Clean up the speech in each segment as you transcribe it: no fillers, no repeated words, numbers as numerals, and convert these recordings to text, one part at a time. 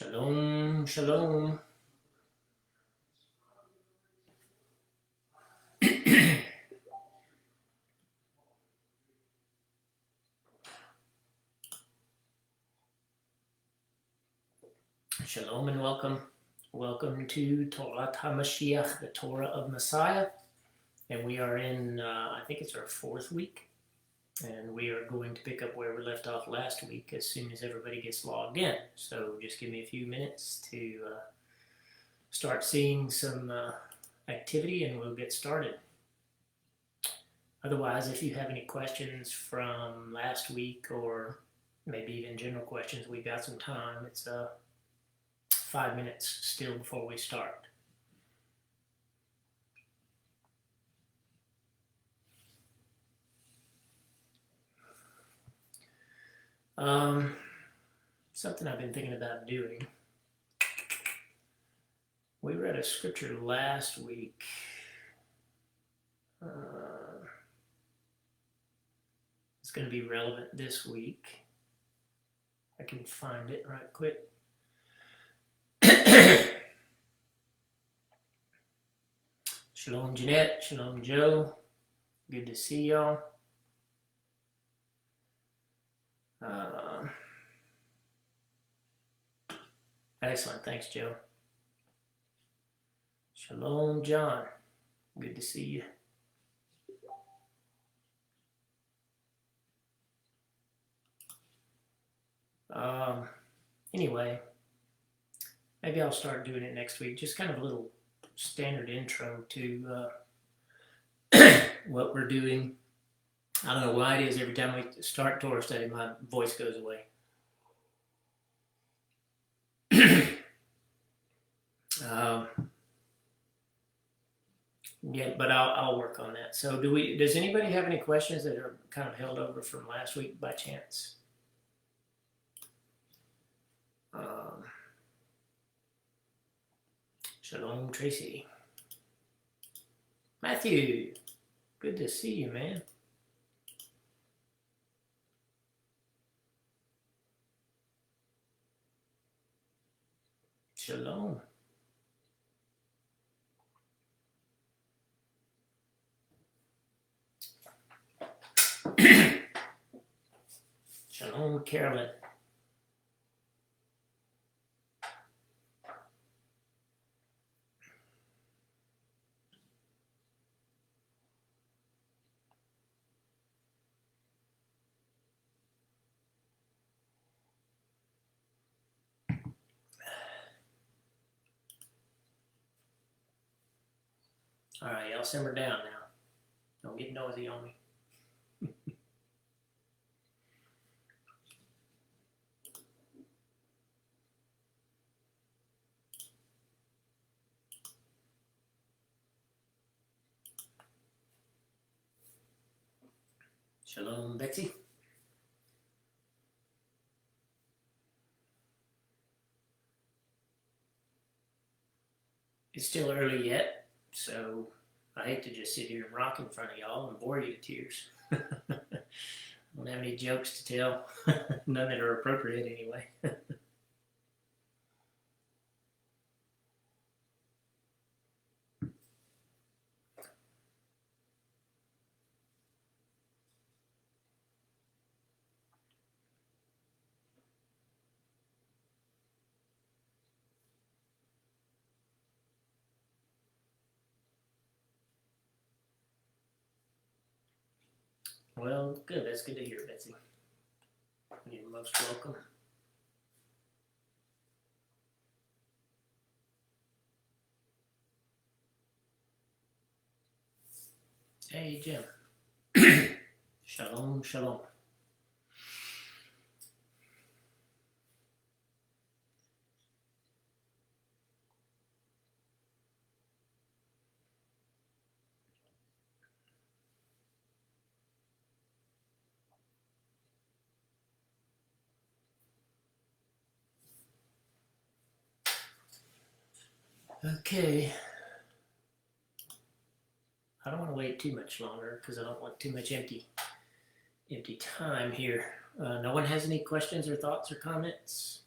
Shalom, shalom. Shalom and welcome. Welcome to Torah HaMashiach, the Torah of Messiah. And we are in, I think it's our fourth week. And we are going to pick up where we left off last week as soon as everybody gets logged in. So just give me a few minutes to start seeing some activity and we'll get started. Otherwise, if you have any questions from last week or maybe even general questions, we've got some time. It's 5 minutes still before we start. Something I've been thinking about doing. We read a scripture last week. It's going to be relevant this week. I can find it right quick. Shalom Jeanette, shalom Joe. Good to see y'all. Excellent, thanks Joe. Shalom John, good to see you. Anyway, maybe I'll start doing it next week. Just kind of a little standard intro to what we're doing. I don't know why it is every time we start Torah study, my voice goes away. Yeah, but I'll work on that. So does anybody have any questions that are kind of held over from last week by chance? Shalom Tracy. Matthew, good to see you, man. Shalom. Shalom, Carolyn. All right, y'all simmer down now. Don't get nosy on me. Shalom, Betsy. It's still early yet, so I hate to just sit here and rock in front of y'all and bore you to tears. I don't have any jokes to tell. None that are appropriate anyway. Well, good. That's good to hear, Betsy. You're most welcome. Hey, Jim. Shalom, shalom. Okay. I don't want to wait too much longer because I don't want too much empty time here. No one has any questions or thoughts or comments?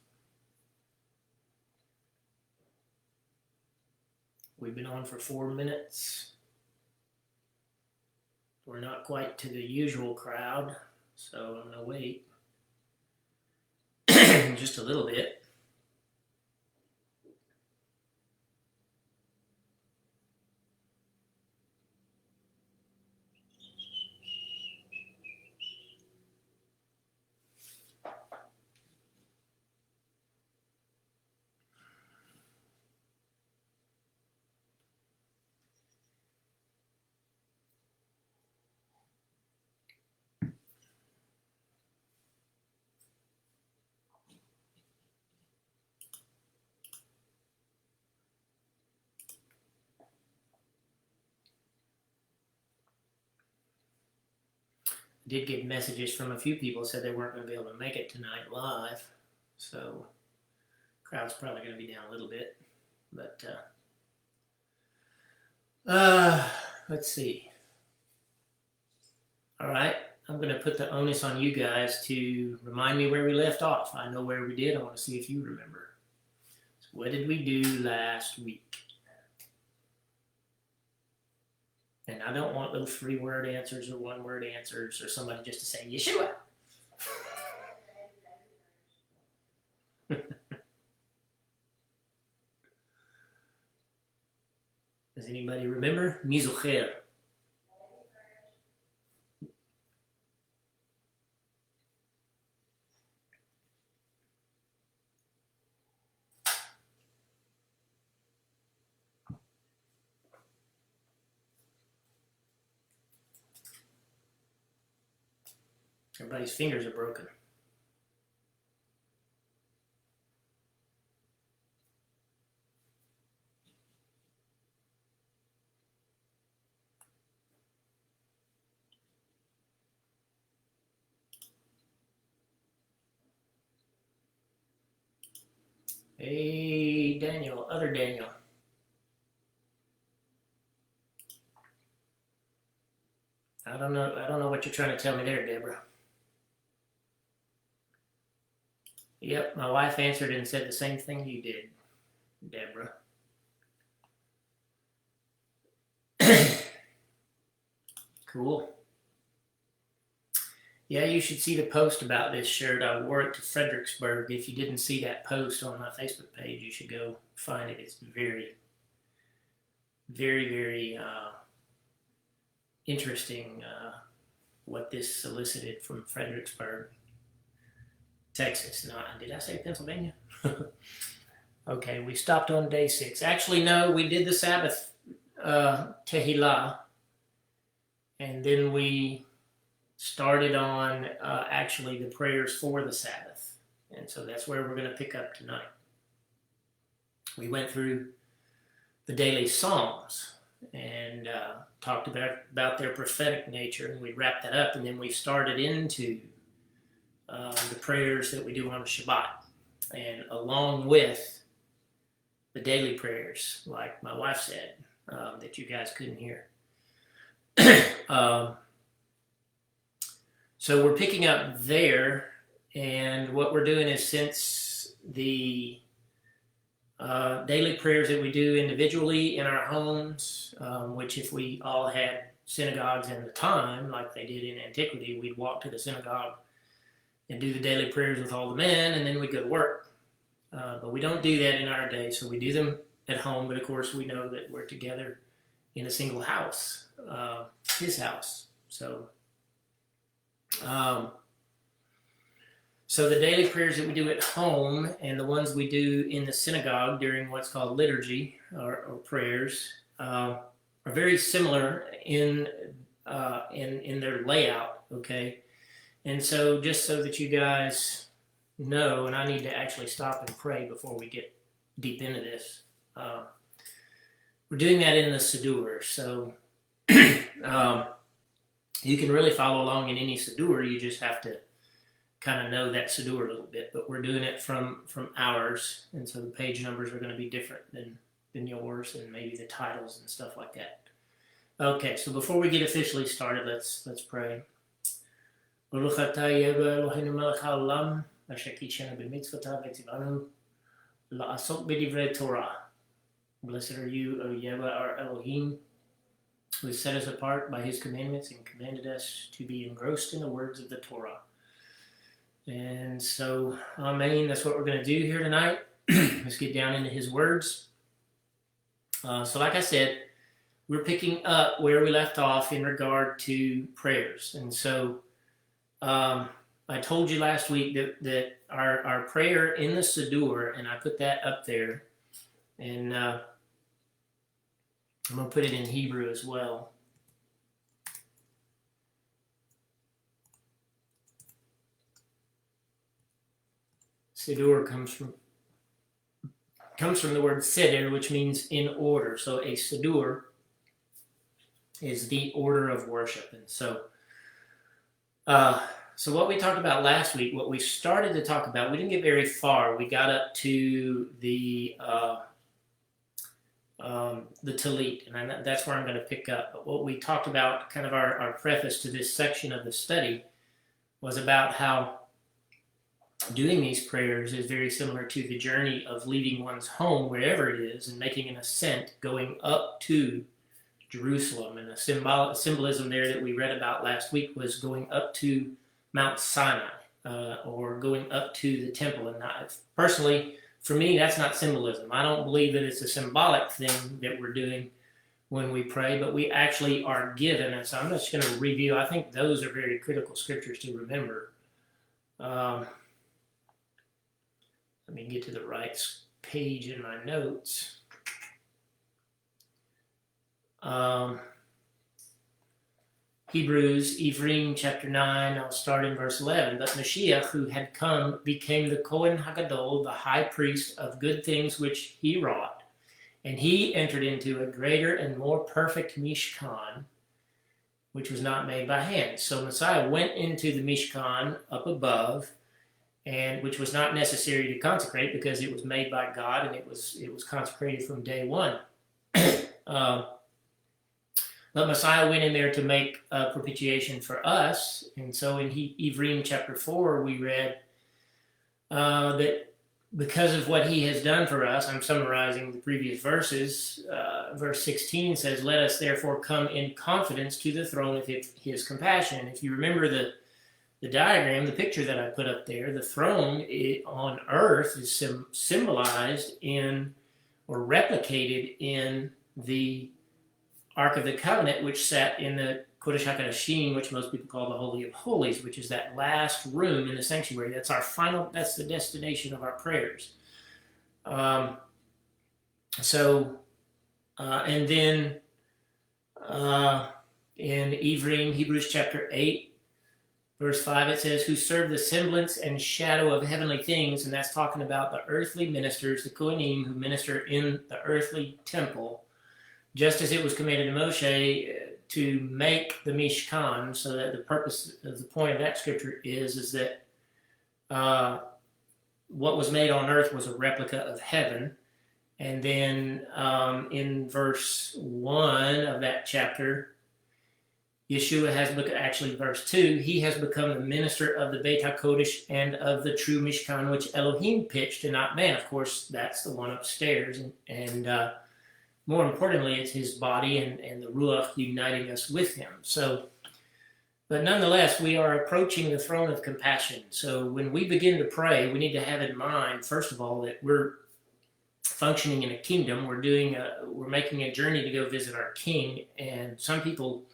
We've been on for 4 minutes. We're not quite to the usual crowd, so I'm going to wait just a little bit. Did get messages from a few people said they weren't going to be able to make it tonight live, so crowd's probably going to be down a little bit, but let's see. All right, I'm going to put the onus on you guys to remind me where we left off. I know where we did. I want to see if you remember. So what did we do last week? And I don't want those 3-word answers or 1-word answers or somebody just to say, Yeshua. Does anybody remember? Mizocher. Everybody's fingers are broken. Hey, Daniel, other Daniel. I don't know what you're trying to tell me there, Deborah. Yep, my wife answered and said the same thing you did, Deborah. Cool. Yeah, you should see the post about this shirt. I wore it to Fredericksburg. If you didn't see that post on my Facebook page, you should go find it. It's very, very, very interesting what this solicited from Fredericksburg, Texas. Not, did I say Pennsylvania? Okay, we stopped on day 6. Actually, no, we did the Sabbath Tehillah, and then we started on actually the prayers for the Sabbath. And so that's where we're going to pick up tonight. We went through the daily Psalms and talked about their prophetic nature, and we wrapped that up, and then we started into the prayers that we do on Shabbat, and along with the daily prayers, like my wife said, that you guys couldn't hear. So we're picking up there, and what we're doing is, since the daily prayers that we do individually in our homes, which if we all had synagogues in the time, like they did in antiquity, we'd walk to the synagogue and do the daily prayers with all the men, and then we'd go to work. But we don't do that in our day, so we do them at home, but of course we know that we're together in a single house, his house. So the daily prayers that we do at home and the ones we do in the synagogue during what's called liturgy or prayers are very similar in their layout, okay? And so just so that you guys know, and I need to actually stop and pray before we get deep into this, we're doing that in the Siddur. So you can really follow along in any Siddur. You just have to kind of know that Siddur a little bit. But we're doing it from ours, and so the page numbers are going to be different than yours, and maybe the titles and stuff like that. Okay, so before we get officially started, let's pray. Baruch atah Eloheinu melech haolam, asher kidshanu b'mitzvotav v'tzivanu la'asok b'divrei Torah. Blessed are you, O Yahweh, our Elohim, who has set us apart by his commandments and commanded us to be engrossed in the words of the Torah. And so, amen, that's what we're going to do here tonight. Let's get down into his words. So like I said, we're picking up where we left off in regard to prayers. And so I told you last week that our prayer in the Siddur, and I put that up there, and I'm going to put it in Hebrew as well. Siddur comes from the word seder, which means in order. So a Siddur is the order of worship. And so what we talked about last week, what we started to talk about, we didn't get very far. We got up to the Talit, and that's where I'm going to pick up. But what we talked about, kind of our preface to this section of the study, was about how doing these prayers is very similar to the journey of leaving one's home, wherever it is, and making an ascent, going up to Jerusalem. And the symbolism there that we read about last week was going up to Mount Sinai, or going up to the temple. And personally, for me, that's not symbolism. I don't believe that it's a symbolic thing that we're doing when we pray, but we actually are given. And so I'm just going to review. I think those are very critical scriptures to remember. Let me get to the right page in my notes. Hebrews, Ephraim, chapter 9, I'll start in verse 11. But Mashiach, who had come, became the Kohen Hagadol, the high priest of good things which he wrought. And he entered into a greater and more perfect Mishkan, which was not made by hands. So Messiah went into the Mishkan up above, and which was not necessary to consecrate because it was made by God and it was consecrated from day one. But Messiah went in there to make propitiation for us. And so in Ephraim chapter 4, we read that because of what he has done for us, I'm summarizing the previous verses, verse 16 says, "Let us therefore come in confidence to the throne of his compassion." If you remember the diagram, the picture that I put up there, the throne on earth is symbolized in or replicated in the Ark of the Covenant, which sat in the Kodesh HaKodashim, which most people call the Holy of Holies, which is that last room in the sanctuary. That's the destination of our prayers. And then in Ephraim, Hebrews chapter 8, verse 5, it says, "Who serve the semblance and shadow of heavenly things," and that's talking about the earthly ministers, the Kohanim, who minister in the earthly temple, just as it was commanded to Moshe to make the Mishkan. So that the point of that scripture is that what was made on earth was a replica of heaven. And then in verse 1 of that chapter, Yeshua verse 2, he has become the minister of the Beit HaKodesh and of the true Mishkan, which Elohim pitched and not man. Of course, that's the one upstairs. And more importantly, it's his body and the Ruach uniting us with him. So, but nonetheless, we are approaching the throne of compassion. So when we begin to pray, we need to have in mind, first of all, that we're functioning in a kingdom. We're making a journey to go visit our king. And some people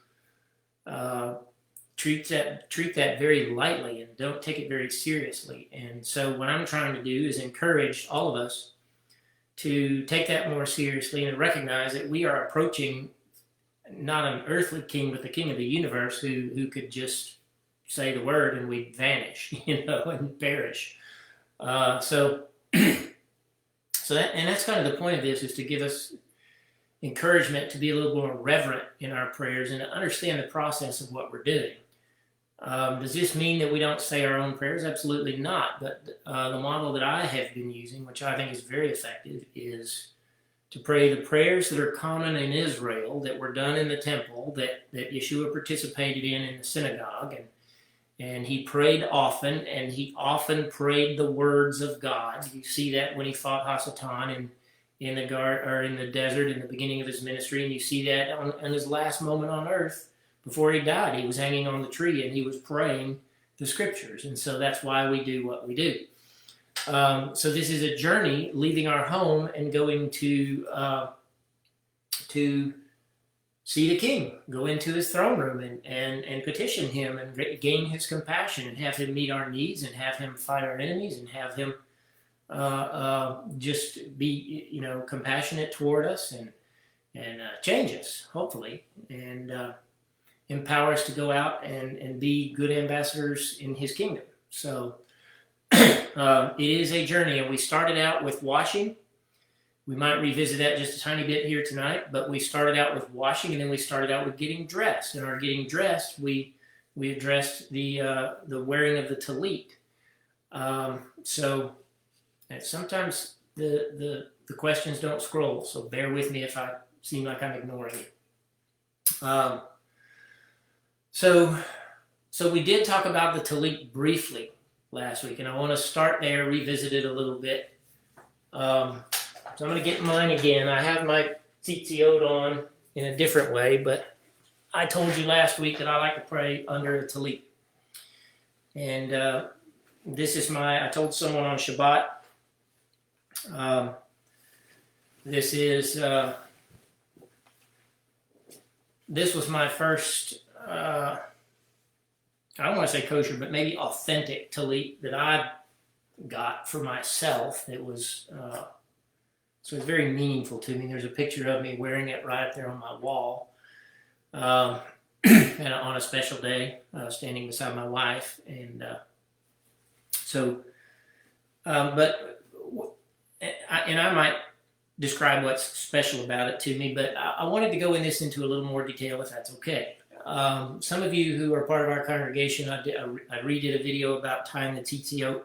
treat that very lightly and don't take it very seriously. And so what I'm trying to do is encourage all of us to take that more seriously and recognize that we are approaching not an earthly king, but the king of the universe who could just say the word and we'd vanish, and perish. So that's kind of the point of this, is to give us encouragement to be a little more reverent in our prayers and to understand the process of what we're doing. Does this mean that we don't say our own prayers? Absolutely not. But the model that I have been using, which I think is very effective, is to pray the prayers that are common in Israel, that were done in the temple, that Yeshua participated in the synagogue. And he prayed often, and he often prayed the words of God. You see that when he fought Hasatan in the or in the desert in the beginning of his ministry, and you see that on his last moment on earth before he died. He was hanging on the tree and he was praying the scriptures, and so that's why we do what we do. So this is a journey, leaving our home and going to see the King, go into his throne room and petition him and gain his compassion and have him meet our needs and have him fight our enemies and have him just be, compassionate toward us and change us, hopefully, and empower us to go out and be good ambassadors in his kingdom. So it is a journey, and we started out with washing. We might revisit that just a tiny bit here tonight, but we started out with washing, and then we started out with getting dressed. In our getting dressed, we addressed the wearing of the tallit. So sometimes the questions don't scroll, so bear with me if I seem like I'm ignoring you. So we did talk about the tallit briefly last week, and I want to start there, revisit it a little bit. So I'm going to get mine again. I have my tzitzit on in a different way, but I told you last week that I like to pray under a tallit. And this is I told someone on Shabbat, this was my first, I don't want to say kosher, but maybe authentic tallit that I got for myself. It was, so it's very meaningful to me. There's a picture of me wearing it right up there on my wall, and on a special day, standing beside my wife. And I might describe what's special about it to me, but I wanted to go into a little more detail, if that's okay. Some of you who are part of our congregation, I redid a video about tying the tzitzit.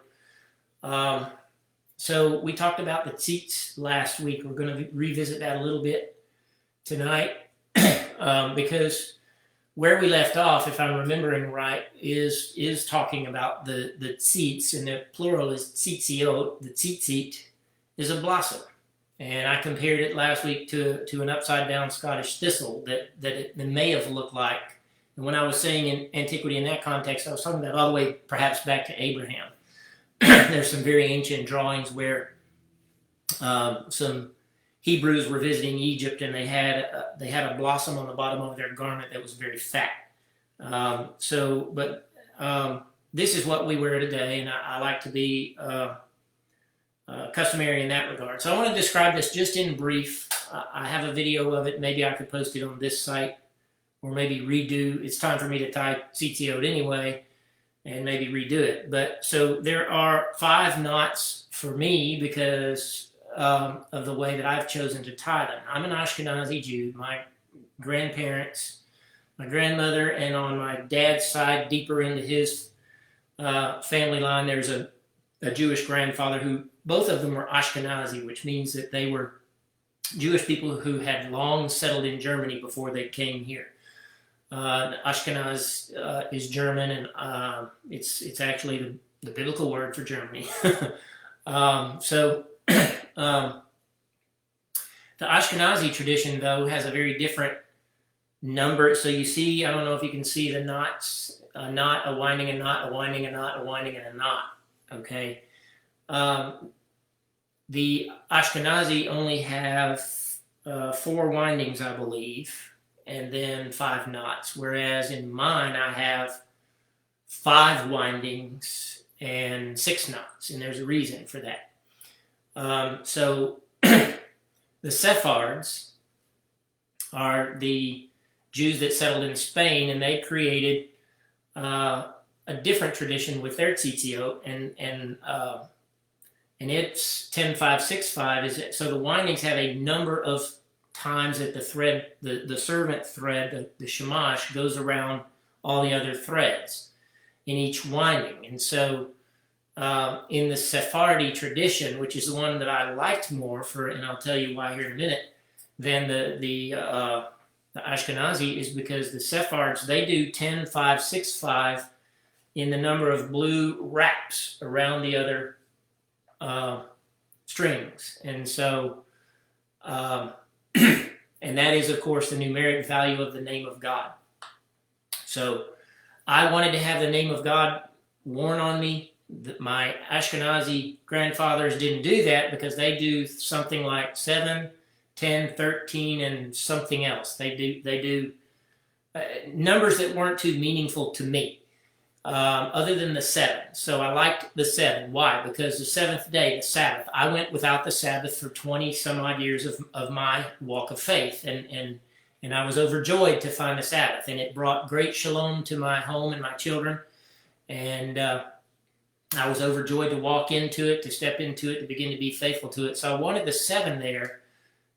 So we talked about the tzitz last week. We're going to revisit that a little bit tonight, because where we left off, if I'm remembering right, is talking about the tzitz, and the plural is tzitziot. The tzitzit is a blossom, and I compared it last week to an upside down Scottish thistle that it may have looked like. And when I was saying in antiquity in that context, I was talking about all the way perhaps back to Abraham. There's some very ancient drawings where some Hebrews were visiting Egypt, and they had a blossom on the bottom of their garment that was very fat. This is what we wear today, and I like to be customary in that regard. So I want to describe this just in brief. I have a video of it. Maybe I could post it on this site, or maybe redo. It's time for me to tie tzitzit anyway, and maybe redo it. But so there are 5 knots for me because of the way that I've chosen to tie them. I'm an Ashkenazi Jew. My grandparents, my grandmother, and on my dad's side, deeper into his family line, there's a Jewish grandfather who, both of them were Ashkenazi, which means that they were Jewish people who had long settled in Germany before they came here. Ashkenaz is German, and it's actually the biblical word for Germany. The Ashkenazi tradition, though, has a very different number. So you see, I don't know if you can see the knots, a knot, a winding, a knot, a winding, a knot, a winding, and a knot. Okay. The Ashkenazi only have 4 windings, I believe, and then 5 knots, whereas in mine I have 5 windings and 6 knots, and there's a reason for that. So the Sephards are the Jews that settled in Spain, and they created a different tradition with their tzitzit, and it's 10-5-6-5. So the windings have a number of times that the thread, the servant thread, the shamash, goes around all the other threads in each winding. And so in the Sephardi tradition, which is the one that I liked more and I'll tell you why here in a minute, than the Ashkenazi, is because the Sephards, they do 10-5-6-5 in the number of blue wraps around the other strings. And so Um, and that is, of course, the numeric value of the name of God. So I wanted to have the name of God worn on me. My Ashkenazi grandfathers didn't do that because they do something like 7, 10, 13, and something else. They do numbers that weren't too meaningful to me, other than the 7. So I liked the 7. Why? Because the 7th day, the Sabbath, I went without the Sabbath for 20 some odd years of my walk of faith, and I was overjoyed to find the Sabbath, and it brought great shalom to my home and my children, and I was overjoyed to walk into it, to step into it, to begin to be faithful to it. So I wanted the 7 there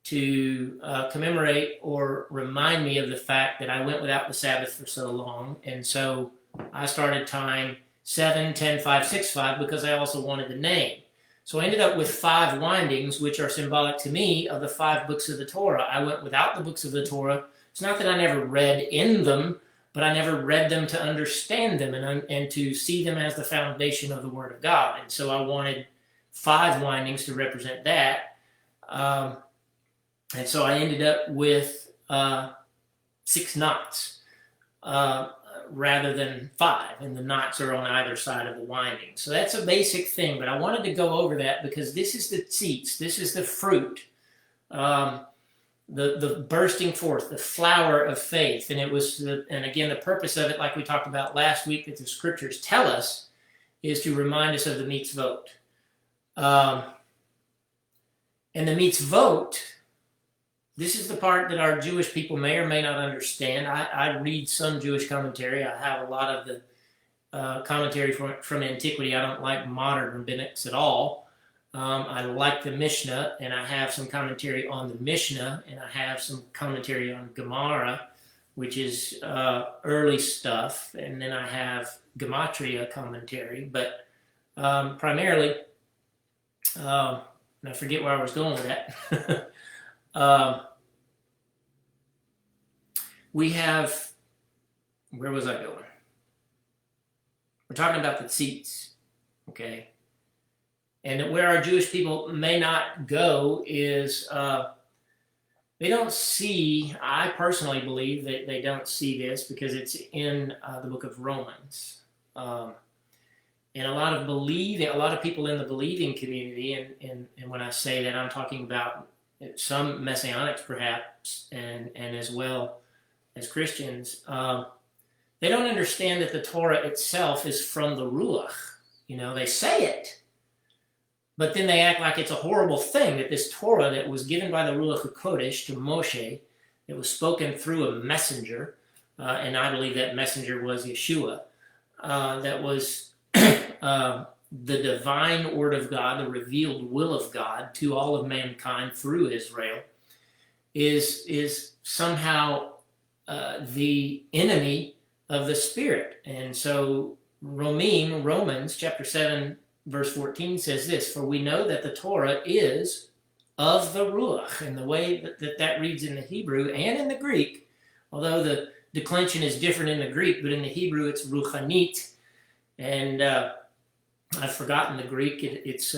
to commemorate or remind me of the fact that I went without the Sabbath for so long. And so I started tying 7, 10, 5, 6, 5 because I also wanted the name. So I ended up with 5 windings, which are symbolic to me of the 5 books of the Torah. I went without the books of the Torah. It's not that I never read in them, but I never read them to understand them and to see them as the foundation of the Word of God. And so I wanted 5 windings to represent that. And so I ended up with 6 knots rather than 5, and the knots are on either side of the winding. So that's a basic thing, but I wanted to go over that because this is the tzitz, this is the fruit, the bursting forth, the flower of faith. And it was, and again, the purpose of it, like we talked about last week, that the scriptures tell us, is to remind us of the mitzvot. And the mitzvot, this is the part that our Jewish people may or may not understand. I read some Jewish commentary. I have a lot of the commentary from antiquity. I don't like modern rabbinics at all. I like the Mishnah, and I have some commentary on the Mishnah, and I have some commentary on Gemara, which is early stuff, and then I have Gematria commentary. But primarily, and I forget where I was going with that. We have, where was I going? We're talking about the tzitz, okay? And where our Jewish people may not go is they don't see, I personally believe that they don't see this because it's in the book of Romans. And a lot of people in the believing community, and when I say that, I'm talking about some Messianics perhaps, and as well as Christians, they don't understand that the Torah itself is from the Ruach. You know, they say it, but then they act like it's a horrible thing that this Torah that was given by the Ruach HaKodesh to Moshe, it was spoken through a messenger, and I believe that messenger was Yeshua, that was the divine word of God, the revealed will of God to all of mankind through Israel, is somehow the enemy of the Spirit. And so Romans chapter 7, verse 14 says this: "For we know that the Torah is of the Ruach." And the way that reads in the Hebrew and in the Greek, although the declension is different in the Greek, but in the Hebrew it's ruchanit. And I've forgotten the Greek. It's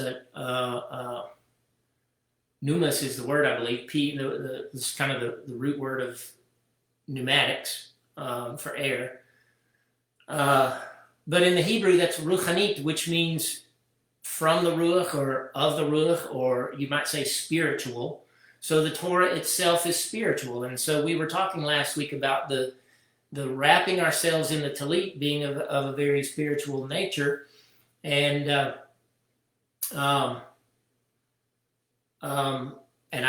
pneumas is the word, I believe. It's kind of the root word of pneumatics for air. But in the Hebrew, that's ruchanit, which means from the Ruach or of the Ruach, or you might say spiritual. So the Torah itself is spiritual. And so we were talking last week about the wrapping ourselves in the talit being of a very spiritual nature. And I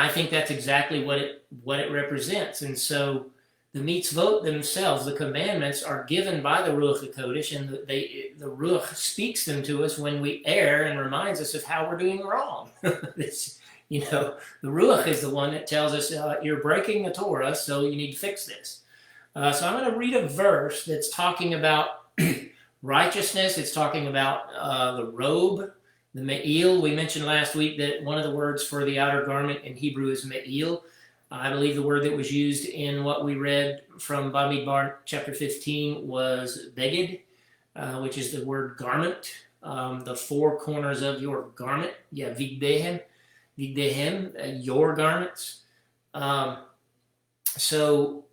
think that's exactly what it represents. And so the mitzvot themselves, the commandments, are given by the Ruach HaKodesh, and the Ruach speaks them to us when we err and reminds us of how we're doing wrong. The Ruach is the one that tells us, you're breaking the Torah, so you need to fix this. So I'm going to read a verse that's talking about righteousness. It's talking about the robe, the me'il. We mentioned last week that one of the words for the outer garment in Hebrew is me'il. I believe the word that was used in what we read from Bamidbar chapter 15 was beged, which is the word garment, the 4 corners of your garment, yavigbehem. Vigdehem, your garments. So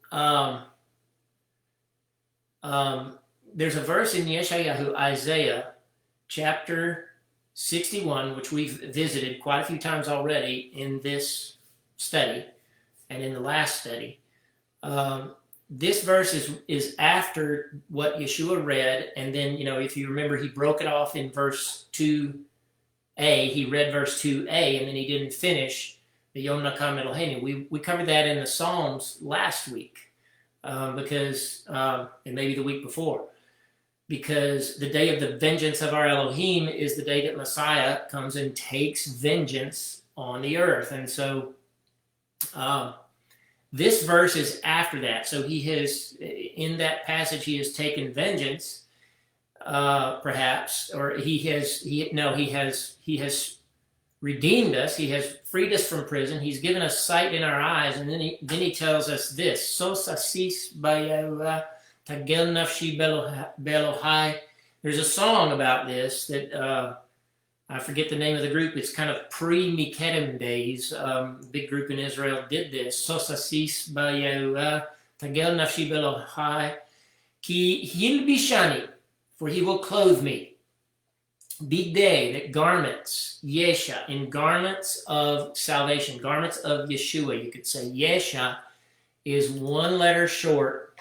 there's a verse in Yeshayahu, Isaiah, chapter 61, which we've visited quite a few times already in this study and in the last study. This verse is after what Yeshua read, and then, if you remember, he broke it off in verse 2a. He read verse 2a, and then he didn't finish the Yom Nakam Eloheinu. We covered that in the Psalms last week, because, and maybe the week before, because the day of the vengeance of our Elohim is the day that Messiah comes and takes vengeance on the earth. And so this verse is after that. So he has, in that passage, he has taken vengeance, perhaps, or he has redeemed us. He has freed us from prison. He's given us sight in our eyes. And then he tells us this: Sos asis bayah tagel nafshi belohai. There's a song about this that I forget the name of the group. It's kind of pre-Mikedem days. Big group in Israel did this. Sos asis bayah tagel nafshi belohai ki hilbishani, for he will clothe me. Bigday, that garments, Yesha, in garments of salvation, garments of Yeshua, you could say. Yesha is one letter short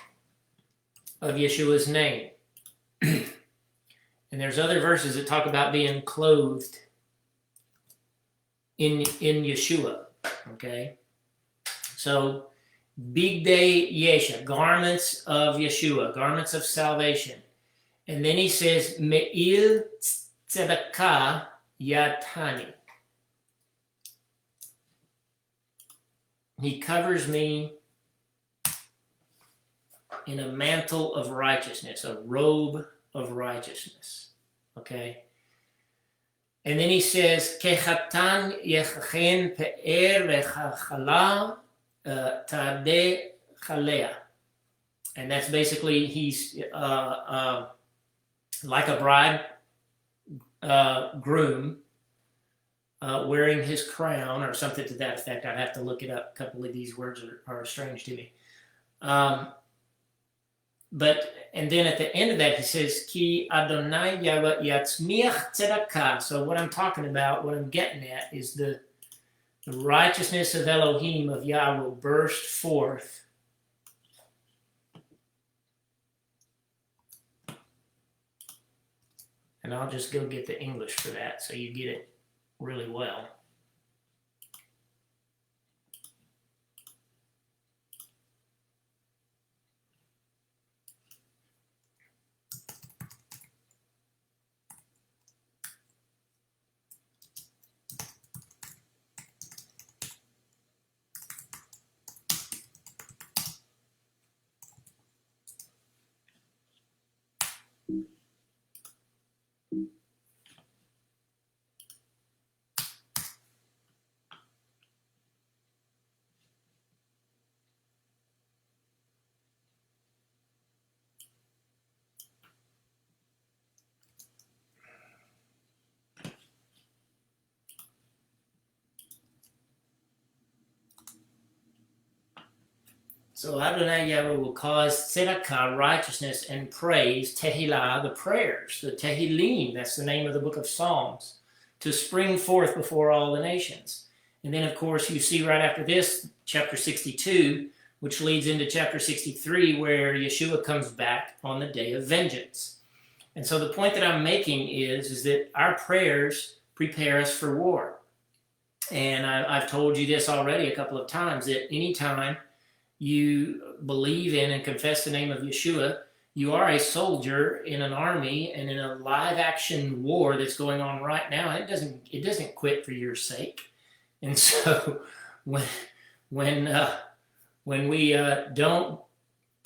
of Yeshua's name. And there's other verses that talk about being clothed in Yeshua, okay? So, Bigday Yesha, garments of Yeshua, garments of salvation. And then he says, Me'il Tzedakah Yatani. He covers me in a mantle of righteousness, a robe of righteousness. Okay? And then he says, Kechatan yechachen pe'er v'chachala tadeh chalea. And that's basically, he's like a bride groom wearing his crown, or something to that effect. I'd have to look it up. A couple of these words are strange to me. And then at the end of that, he says, Ki Adonai yatzmiach tzedakah. So what I'm talking about, what I'm getting at, is the righteousness of Elohim, of Yah, will burst forth. And I'll just go get the English for that so you get it really well. So Adonai Yahweh will cause tzedakah, righteousness, and praise, tehillah, the prayers, the tehillim, that's the name of the book of Psalms, to spring forth before all the nations. And then, of course, you see right after this, chapter 62, which leads into chapter 63, where Yeshua comes back on the day of vengeance. And so the point that I'm making is that our prayers prepare us for war. And I've told you this already a couple of times, that anytime you believe in and confess the name of Yeshua, you are a soldier in an army and in a live action war that's going on right now. It doesn't quit for your sake. And so when we don't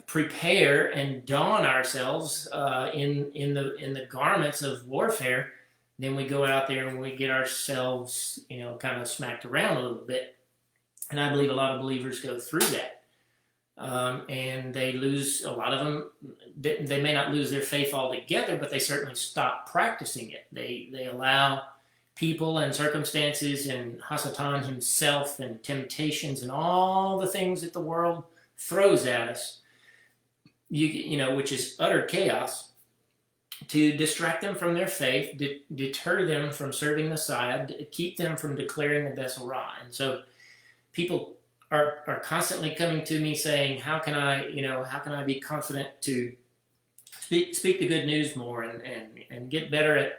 prepare and don ourselves in the garments of warfare, then we go out there and we get ourselves kind of smacked around a little bit. And I believe a lot of believers go through that. And they lose, a lot of them, they may not lose their faith altogether, but they certainly stop practicing it. They allow people and circumstances and Hasatan himself and temptations and all the things that the world throws at us, which is utter chaos, to distract them from their faith, deter them from serving Messiah, keep them from declaring the vessel raw. And so people are constantly coming to me saying, how can I be confident to speak the good news more and get better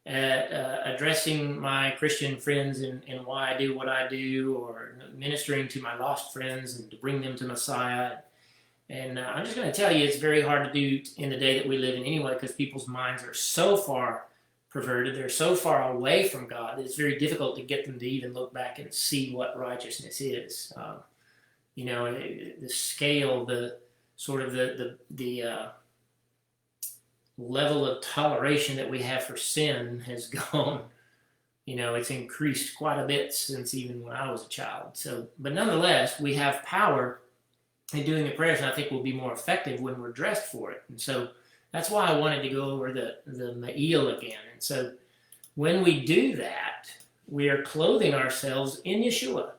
at addressing my Christian friends and why I do what I do, or ministering to my lost friends and to bring them to Messiah. And I'm just going to tell you, it's very hard to do in the day that we live in anyway, because people's minds are so far perverted. They're so far away from God that it's very difficult to get them to even look back and see what righteousness is. The scale, the sort of the level of toleration that we have for sin has gone, it's increased quite a bit since even when I was a child. So, but nonetheless, we have power in doing the prayers, and I think we'll be more effective when we're dressed for it. And so that's why I wanted to go over the Ma'il again. And so when we do that, we are clothing ourselves in Yeshua.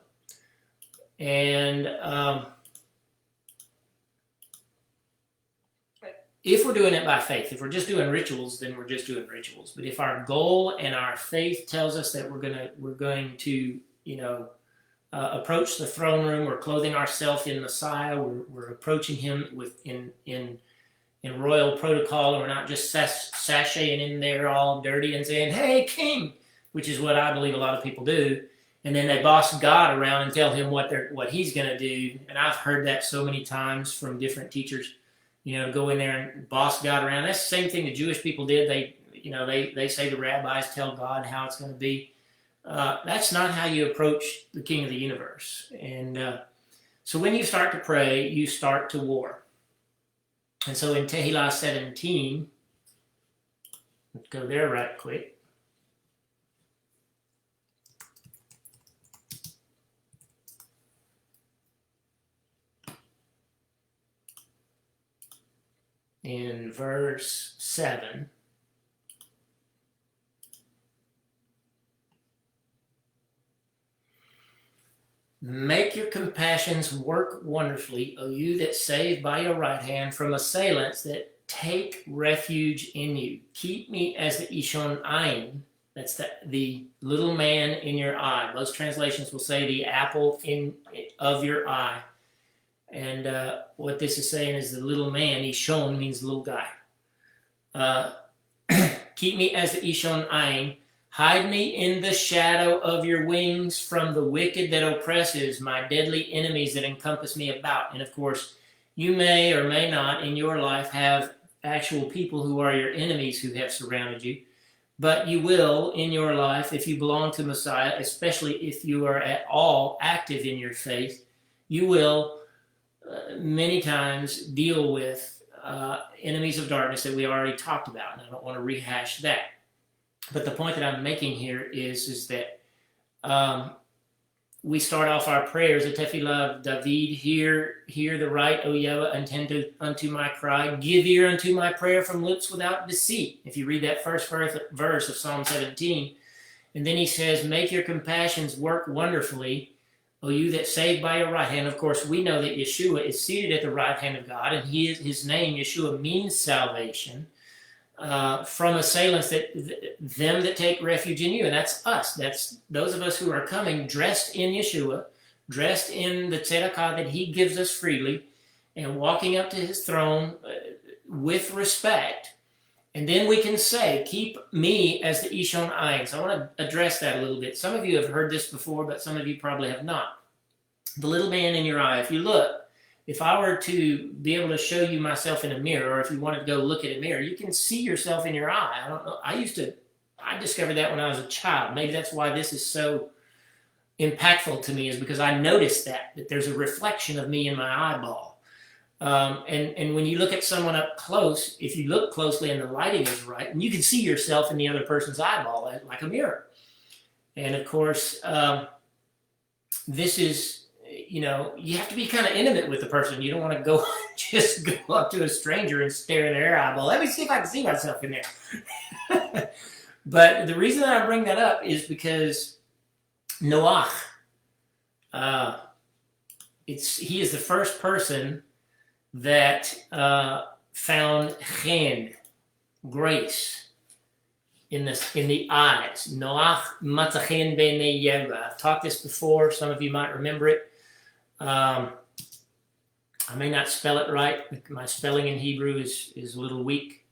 And if we're doing it by faith, if we're just doing rituals, then we're just doing rituals. But if our goal and our faith tells us that we're going to approach the throne room, we're clothing ourselves in Messiah, we're approaching him in royal protocol, and we're not just sashaying in there all dirty and saying, "Hey, King," which is what I believe a lot of people do, and then they boss God around and tell him what he's going to do. And I've heard that so many times from different teachers. Go in there and boss God around. That's the same thing the Jewish people did. They say the rabbis tell God how it's going to be. That's not how you approach the King of the universe. And so when you start to pray, you start to war. And so in Tehillah 17, let's go there right quick. In verse 7, make your compassions work wonderfully, O you that save by your right hand from assailants that take refuge in you. Keep me as the Ishon Ayin, that's the little man in your eye. Most translations will say the apple of your eye. And what this is saying is the little man, Ishon, means little guy. Keep me as the Ishon Ayin. Hide me in the shadow of your wings from the wicked that oppresses, my deadly enemies that encompass me about. And of course, you may or may not in your life have actual people who are your enemies who have surrounded you. But you will in your life, if you belong to Messiah, especially if you are at all active in your faith, you will many times deal with enemies of darkness that we already talked about. And I don't want to rehash that. But the point that I'm making here is that we start off our prayers, the Tefillah of David, hear the right, O Yahweh, attend unto my cry, give ear unto my prayer from lips without deceit. If you read that first verse of Psalm 17, and then he says, make your compassions work wonderfully, O you that save by your right hand. Of course, we know that Yeshua is seated at the right hand of God, and his name, Yeshua, means salvation. From assailants, them that take refuge in you, and that's us. That's those of us who are coming dressed in Yeshua, dressed in the tzedakah that he gives us freely, and walking up to his throne with respect. And then we can say, keep me as the Ishon Ayin. So I want to address that a little bit. Some of you have heard this before, but some of you probably have not. The little man in your eye. If you look, if I were to be able to show you myself in a mirror, or if you wanted to go look at a mirror, you can see yourself in your eye. I don't know. I discovered that when I was a child. Maybe that's why this is so impactful to me, is because I noticed that there's a reflection of me in my eyeball. And when you look at someone up close, if you look closely and the lighting is right, and you can see yourself in the other person's eyeball like a mirror. And of course, this is, you have to be kind of intimate with the person. You don't want to just go up to a stranger and stare in their eyeball. Let me see if I can see myself in there. But the reason that I bring that up is because Noach, he is the first person that found chen, grace, in the eyes. Noach matzachen b'nei Yeva. I've taught this before. Some of you might remember it. I may not spell it right. My spelling in Hebrew is a little weak.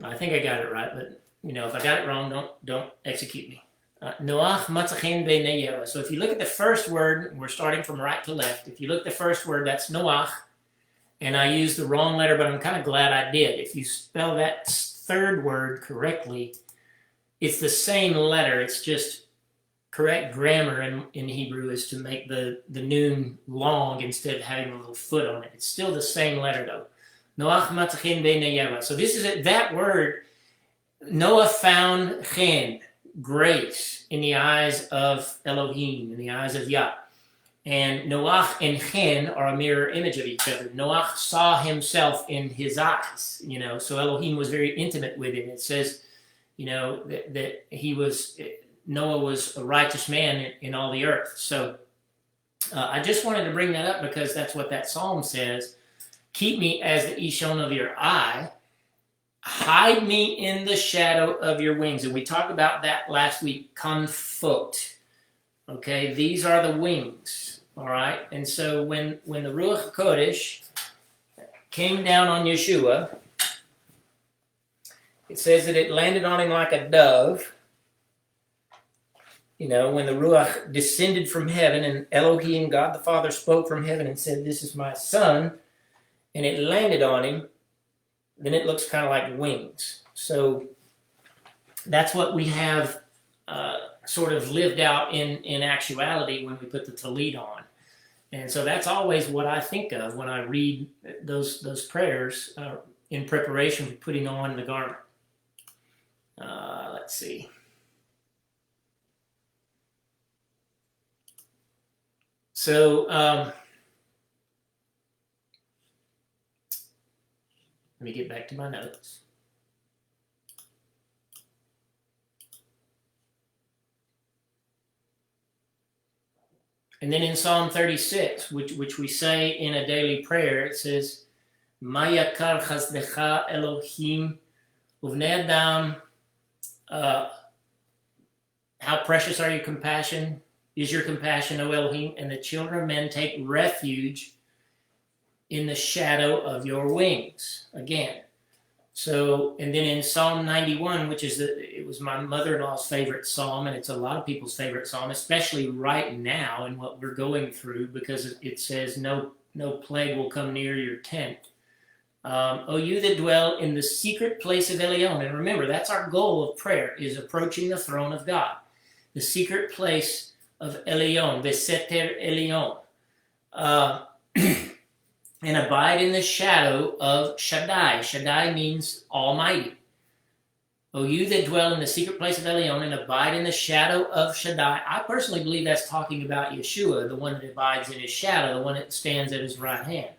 I think I got it right, but if I got it wrong, don't execute me. Noach matzachen b'nei Yeva. So if you look at the first word, we're starting from right to left. If you look at the first word, that's Noach, and I used the wrong letter, but I'm kind of glad I did. If you spell that third word correctly, it's the same letter. It's just correct grammar in Hebrew is to make the noon long instead of having a little foot on it. It's still the same letter though. Noach matzachin b'nei Yeva. So this is it. That word, Noah found chen, grace, in the eyes of Elohim, in the eyes of Yah. And Noach and chen are a mirror image of each other. Noach saw himself in his eyes, so Elohim was very intimate with him. It says, that Noah was a righteous man in all the earth. So I just wanted to bring that up because that's what that psalm says. Keep me as the ishon of your eye. Hide me in the shadow of your wings. And we talked about that last week. Konfot. Okay, these are the wings. All right. And so when the Ruach HaKodesh came down on Yeshua, it says that it landed on him like a dove. When the Ruach descended from heaven and Elohim, God the Father, spoke from heaven and said, "This is my son," and it landed on him, then it looks kind of like wings. So that's what we have sort of lived out in actuality when we put the tallit on. And so that's always what I think of when I read those prayers in preparation for putting on the garment. Let's see. So let me get back to my notes. And then in Psalm 36, which we say in a daily prayer, it says, "Ma yakar chasdecha Elohim uvnei adam." How precious are your compassion? Is your compassion, O Elohim? And the children of men take refuge in the shadow of your wings. Again. So, and then in Psalm 91, which is it was my mother-in-law's favorite psalm, and it's a lot of people's favorite psalm, especially right now in what we're going through, because it says, no plague will come near your tent. O you that dwell in the secret place of Elyon. And remember, that's our goal of prayer, is approaching the throne of God. The secret place of Elyon, Beseter Elyon. And abide in the shadow of Shaddai. Shaddai means Almighty. O you that dwell in the secret place of Elyon and abide in the shadow of Shaddai. I personally believe that's talking about Yeshua, the one that abides in his shadow, the one that stands at his right hand.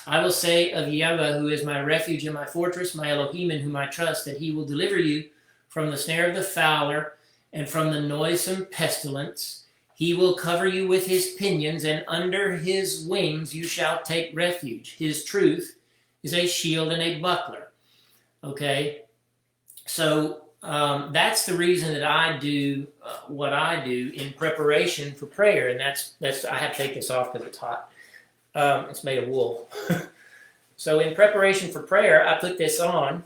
I will say of Yahweh, who is my refuge and my fortress, my Elohim in whom I trust, that he will deliver you from the snare of the fowler and from the noisome pestilence. He will cover you with his pinions, and under his wings you shall take refuge. His truth is a shield and a buckler. Okay? So that's the reason that I do what I do in preparation for prayer. And that's I have to take this off because it's hot. It's made of wool. So in preparation for prayer, I put this on.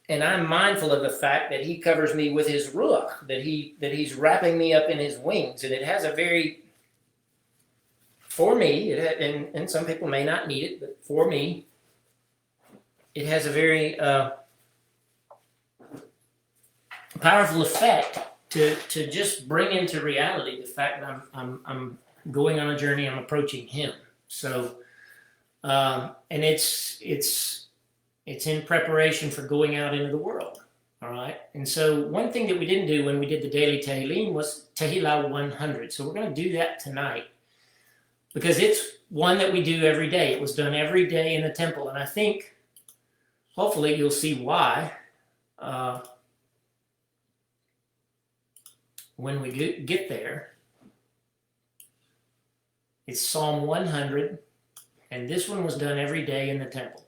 And I'm mindful of the fact that he covers me with his ruach, that he's wrapping me up in his wings. And it has a very, for me, and some people may not need it, but for me, it has a very powerful effect to just bring into reality the fact that I'm going on a journey, I'm approaching him. So, and it's in preparation for going out into the world. All right. And so one thing that we didn't do when we did the daily Tehillim was Tehillah 100. So we're going to do that tonight because it's one that we do every day. It was done every day in the temple. And I think, hopefully, you'll see why when we get there. It's Psalm 100, and this one was done every day in the temple.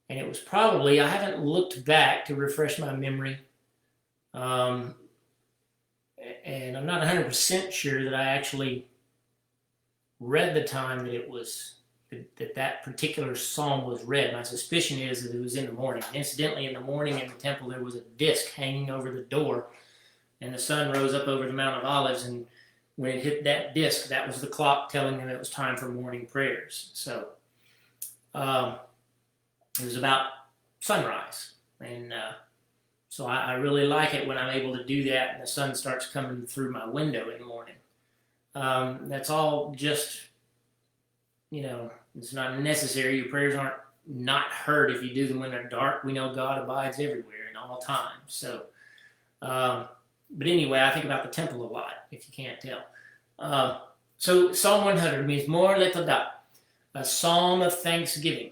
And it was probably, I haven't looked back to refresh my memory, and I'm not 100% sure that I actually read the time that it was, that particular psalm was read. My suspicion is that it was in the morning. Incidentally, in the morning in the temple, there was a disc hanging over the door, and the sun rose up over the Mount of Olives, and when it hit that disc, that was the clock telling them it was time for morning prayers. So it was about sunrise. And so I really like it when I'm able to do that and the sun starts coming through my window in the morning. That's all just, it's not necessary. Your prayers aren't not heard if you do them when they're dark. We know God abides everywhere in all times. So, but anyway, I think about the temple a lot, if you can't tell. So Psalm 100 means Mor Letodah, a psalm of thanksgiving.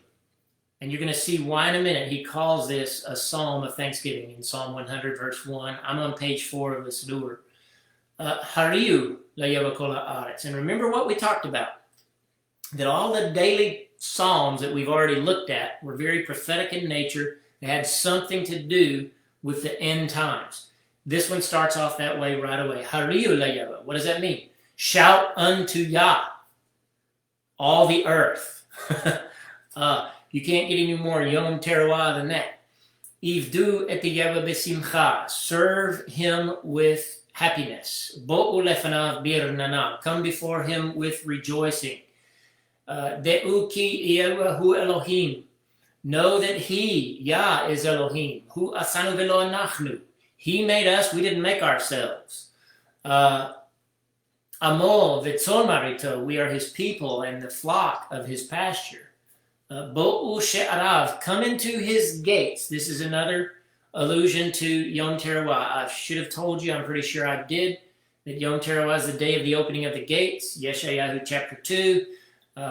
And you're going to see why in a minute he calls this a psalm of thanksgiving in Psalm 100, verse 1. I'm on page 4 of the Siddur. Hariu la'yeva kol ha'aretz. And remember what we talked about, that all the daily psalms that we've already looked at were very prophetic in nature. They had something to do with the end times. This one starts off that way right away. Hariu la'yeva. What does that mean? Shout unto Yah, all the earth. You can't get any more Yom Teruah than that. Ivdu et Yeva besimcha. Serve him with happiness. Bo'u lefanav bir nana. Come before him with rejoicing. De'u ki Yehu Elohim. Know that he, Yah, is Elohim. Hu asanu velo anachnu. He made us, we didn't make ourselves. Amo v'tzon marito. We are his people and the flock of his pasture. Bo'u she'arav, come into his gates. This is another allusion to Yom Teruah. I should have told you, I'm pretty sure I did, that Yom Teruah is the day of the opening of the gates. Yeshayahu chapter 2, the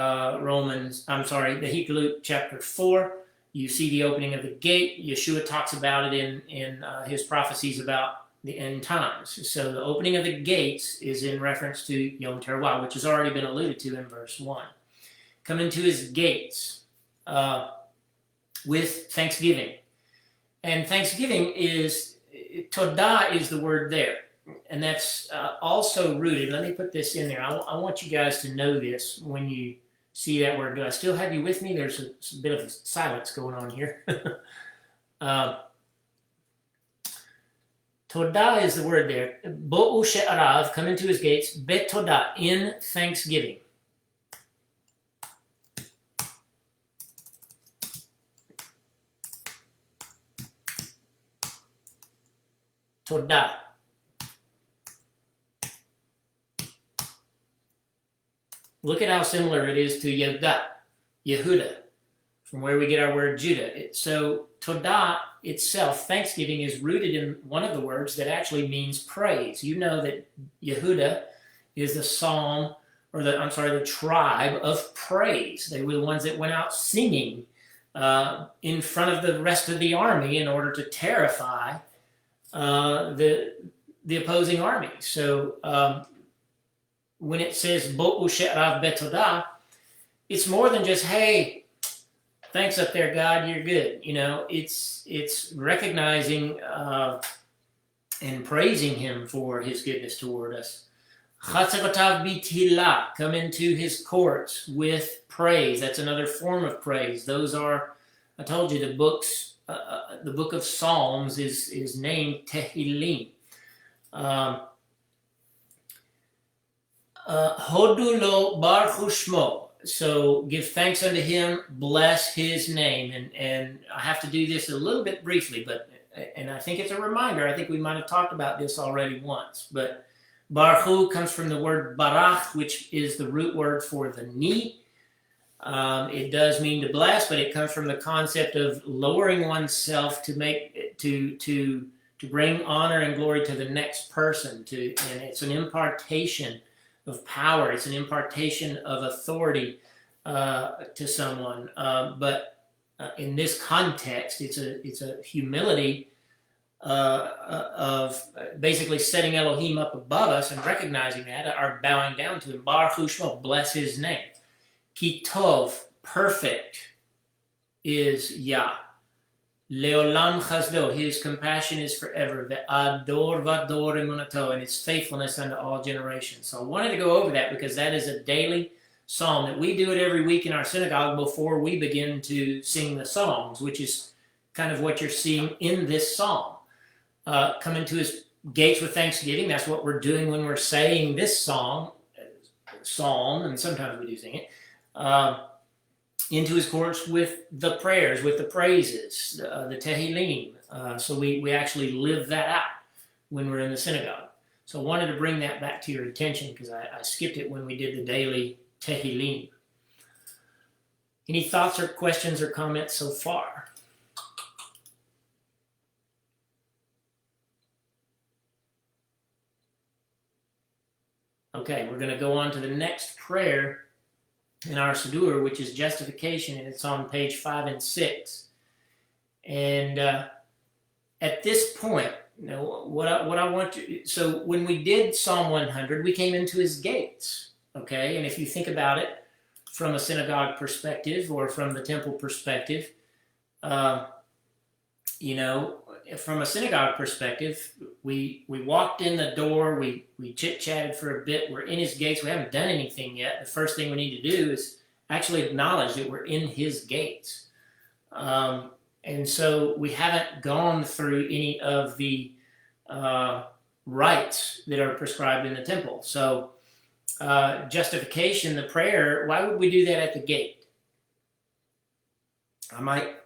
Hiklut chapter 4. You see the opening of the gate. Yeshua talks about it in his prophecies about the end times. So the opening of the gates is in reference to Yom Teruah, which has already been alluded to in verse 1. Come into his gates with thanksgiving. And thanksgiving is, Todah is the word there. And that's also rooted, let me put this in there. I want you guys to know this when you see that word. Do I still have you with me? There's a bit of silence going on here. Todah is the word there. Bo'u she'arav, come into his gates, betodah, in thanksgiving. Todah. Look at how similar it is to Yehuda, from where we get our word Judah. So Todah itself, thanksgiving, is rooted in one of the words that actually means praise. You know that Yehuda is the the tribe of praise. They were the ones that went out singing in front of the rest of the army in order to terrify the opposing army. So when it says Bo'u she'arav betodah, it's more than just, hey, thanks up there, God, you're good. It's recognizing and praising him for his goodness toward us. Chatzakotav b'tihillah, come into his courts with praise. That's another form of praise. Those are, I told you, the book of Psalms is named Tehillim. Hodu lo baruch shmo. So give thanks unto him, bless his name. And I have to do this a little bit briefly, and I think it's a reminder. I think we might have talked about this already once. But baruch hu comes from the word barach, which is the root word for the knee. It does mean to bless, but it comes from the concept of lowering oneself to to bring honor and glory to the next person. And it's an impartation of power. It's an impartation of authority to someone. But in this context, it's a humility of basically setting Elohim up above us and recognizing that, our bowing down to him. Baruch Hu Shmo, bless his name. Ki tov, perfect is Yah. Leolam chasdo, his compassion is forever. Ve'ador vador emunato, and his faithfulness unto all generations. So I wanted to go over that because that is a daily psalm that we do it every week in our synagogue before we begin to sing the songs, which is kind of what you're seeing in this psalm. Come into his gates with thanksgiving. That's what we're doing when we're saying this psalm, and sometimes we do sing it. Into his courts with the prayers, with the praises, the Tehillim. So we actually live that out when we're in the synagogue. So I wanted to bring that back to your attention because I skipped it when we did the daily Tehillim. Any thoughts or questions or comments so far? Okay, we're going to go on to the next prayer in our Siddur, which is justification, and it's on page 5 and 6. And at this point, what I want to, so when we did Psalm 100, we came into his gates, okay? And if you think about it from a synagogue perspective or from the temple perspective, from a synagogue perspective, we walked in the door, we chit-chatted for a bit, we're in his gates, we haven't done anything yet. The first thing we need to do is actually acknowledge that we're in his gates. And so we haven't gone through any of the rites that are prescribed in the temple. So justification, the prayer, why would we do that at the gate? I might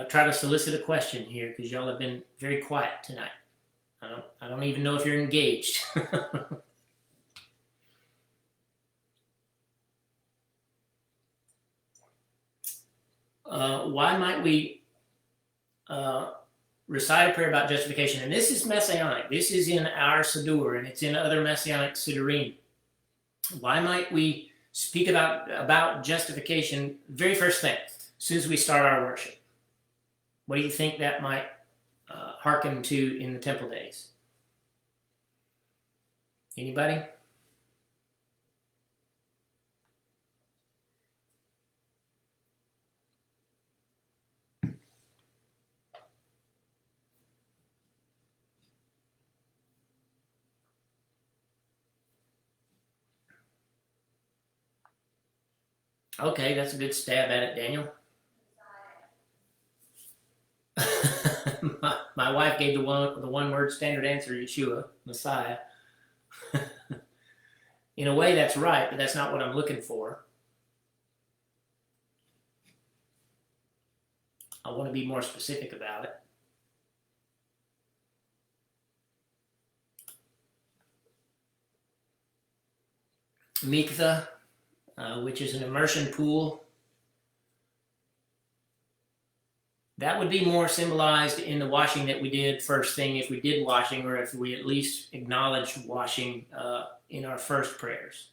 try to solicit a question here because y'all have been very quiet tonight. I don't even know if you're engaged. Why might we recite a prayer about justification? And this is messianic. This is in our Siddur, and it's in other messianic Siddurim. Why might we speak about justification very first thing, as soon as we start our worship? What do you think that might hearken to in the temple days? Anybody? Okay, that's a good stab at it, Daniel. My wife gave the one word standard answer, Yeshua, Messiah. In a way, that's right, but that's not what I'm looking for. I want to be more specific about it. Mikveh, which is an immersion pool. That would be more symbolized in the washing that we did first thing, if we did washing, or if we at least acknowledged washing in our first prayers.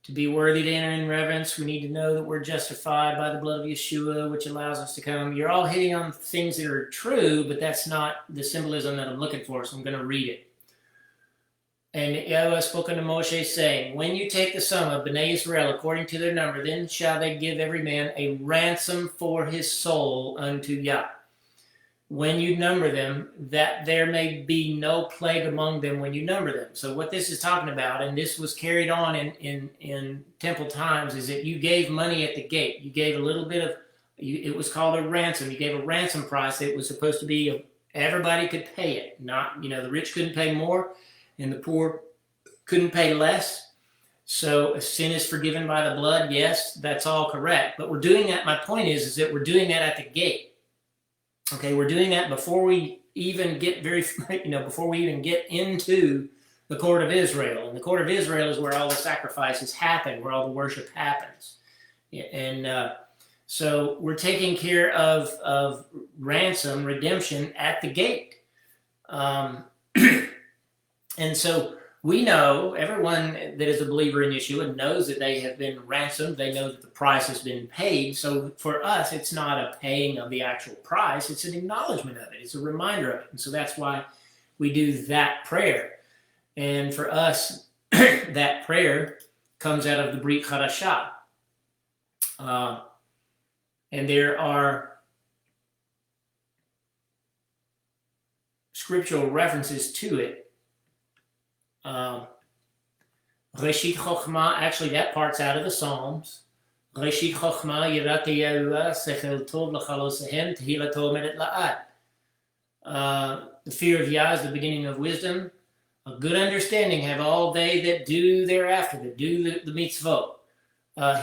To be worthy to enter in reverence, we need to know that we're justified by the blood of Yeshua, which allows us to come. You're all hitting on things that are true, but that's not the symbolism that I'm looking for, so I'm going to read it. And Yahweh spoke unto Moshe, saying, when you take the sum of Bnei Israel according to their number, then shall they give every man a ransom for his soul unto Yah. When you number them, that there may be no plague among them when you number them. So what this is talking about, and this was carried on in temple times, is that you gave money at the gate. You gave a little bit of, it was called a ransom. You gave a ransom price that was supposed to be, everybody could pay it. Not, the rich couldn't pay more, and the poor couldn't pay less. So if sin is forgiven by the blood, yes, that's all correct. But we're doing that, my point is that we're doing that at the gate. Okay, we're doing that before we even get before we even get into the court of Israel. And the court of Israel is where all the sacrifices happen, where all the worship happens. And So we're taking care of ransom, redemption at the gate. And so we know, everyone that is a believer in Yeshua knows that they have been ransomed. They know that the price has been paid. So for us, it's not a paying of the actual price. It's an acknowledgement of it. It's a reminder of it. And so that's why we do that prayer. And for us, that prayer comes out of the Brit Hadashah. And there are scriptural references to it. Reshit Chochmah, actually that part's out of the Psalms. Reshit Chochmah, Yirat Yehuah, Sechel Tov L'chalosehem, Tehilato Medet La'ad. The fear of Yah is the beginning of wisdom. A good understanding have all they that do thereafter, that do the mitzvot.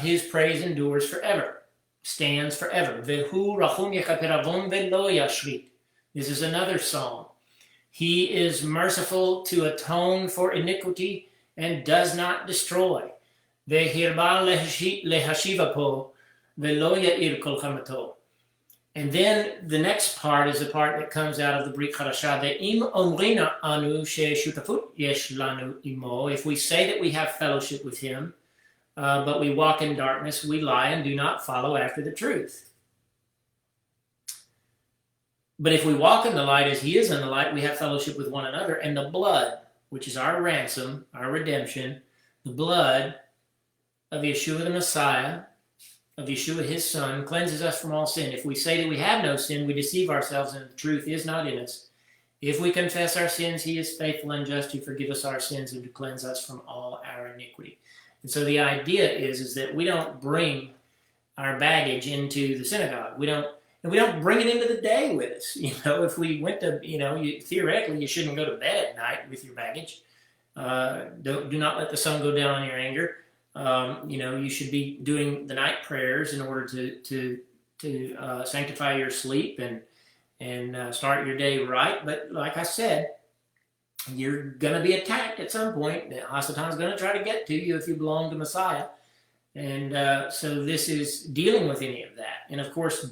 His praise endures forever, stands forever. Vehu Rachum Yechaper Avon Velo Yashrit. This is another psalm. He is merciful to atone for iniquity and does not destroy. Vehirba lehashivapo velo ya'ir kol chamato. And then the next part is the part that comes out of the Brit Hadashah. Ve'im omrina anu she'shutafut yesh lanu imo. If we say that we have fellowship with him, but we walk in darkness, we lie and do not follow after the truth. But if we walk in the light as he is in the light, we have fellowship with one another. And the blood, which is our ransom, our redemption, the blood of Yeshua the Messiah, of Yeshua his Son, cleanses us from all sin. If we say that we have no sin, we deceive ourselves and the truth is not in us. If we confess our sins, he is faithful and just to forgive us our sins and to cleanse us from all our iniquity. And so the idea is that we don't bring our baggage into the synagogue. We don't bring it into the day with us. If we went to, theoretically, you shouldn't go to bed at night with your baggage. Do not let the sun go down on your anger. You should be doing the night prayers in order to sanctify your sleep and start your day right. But like I said, you're going to be attacked at some point. The Hasatan's going to try to get to you if you belong to Messiah. And so this is dealing with any of that. And of course,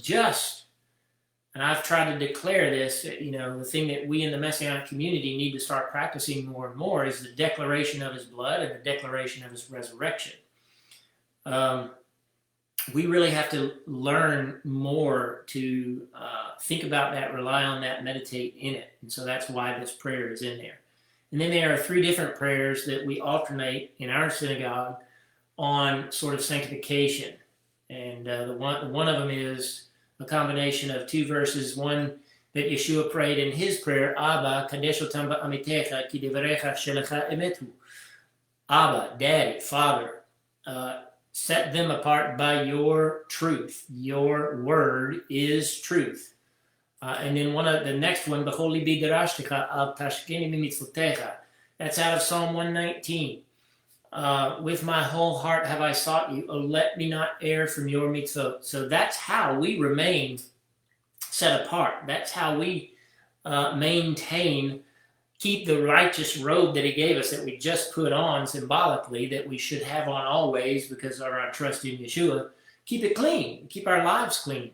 and I've tried to declare this, the thing that we in the Messianic community need to start practicing more and more is the declaration of his blood and the declaration of his resurrection. We really have to learn more to think about that, rely on that, meditate in it. And so that's why this prayer is in there. And then there are 3 different prayers that we alternate in our synagogue on sort of sanctification. And one of them is a combination of 2 verses. One that Yeshua prayed in his prayer, Abba, Kadesh otam ba'amitecha, ki devarecha shelecha emetu. Abba, Daddy, Father, set them apart by your truth. Your word is truth. And then the next one, B'choli bidarashteka al tashkeni b'mitzvotecha. That's out of Psalm 119. With my whole heart have I sought you. Oh, let me not err from your mitzvot. So that's how we remain set apart. That's how we keep the righteous robe that he gave us, that we just put on symbolically, that we should have on always because of our trust in Yeshua. Keep it clean. Keep our lives clean.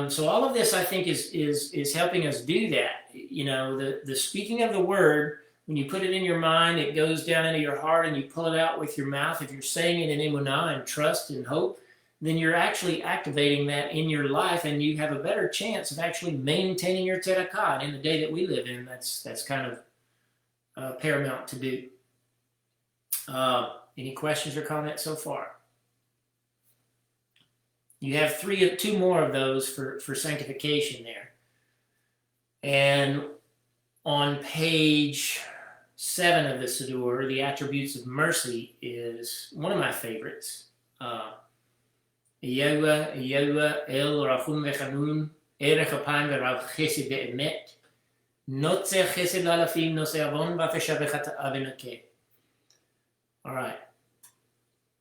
So all of this, I think, is helping us do that. The speaking of the word, when you put it in your mind, it goes down into your heart and you pull it out with your mouth. If you're saying it in emunah and trust and hope, then you're actually activating that in your life and you have a better chance of actually maintaining your tzedakah. And in the day that we live in, that's kind of paramount to do. Any questions or comments so far? You have 2 more of those for sanctification there. And on page 7 of the Siddur, the attributes of mercy is one of my favorites. Yehuah el rachum vechanun, erech apayim v'rav chesed ve'emet, notzer chesed lalafim, noseh avon v'afesha v'chata'a v'nakeh. All right.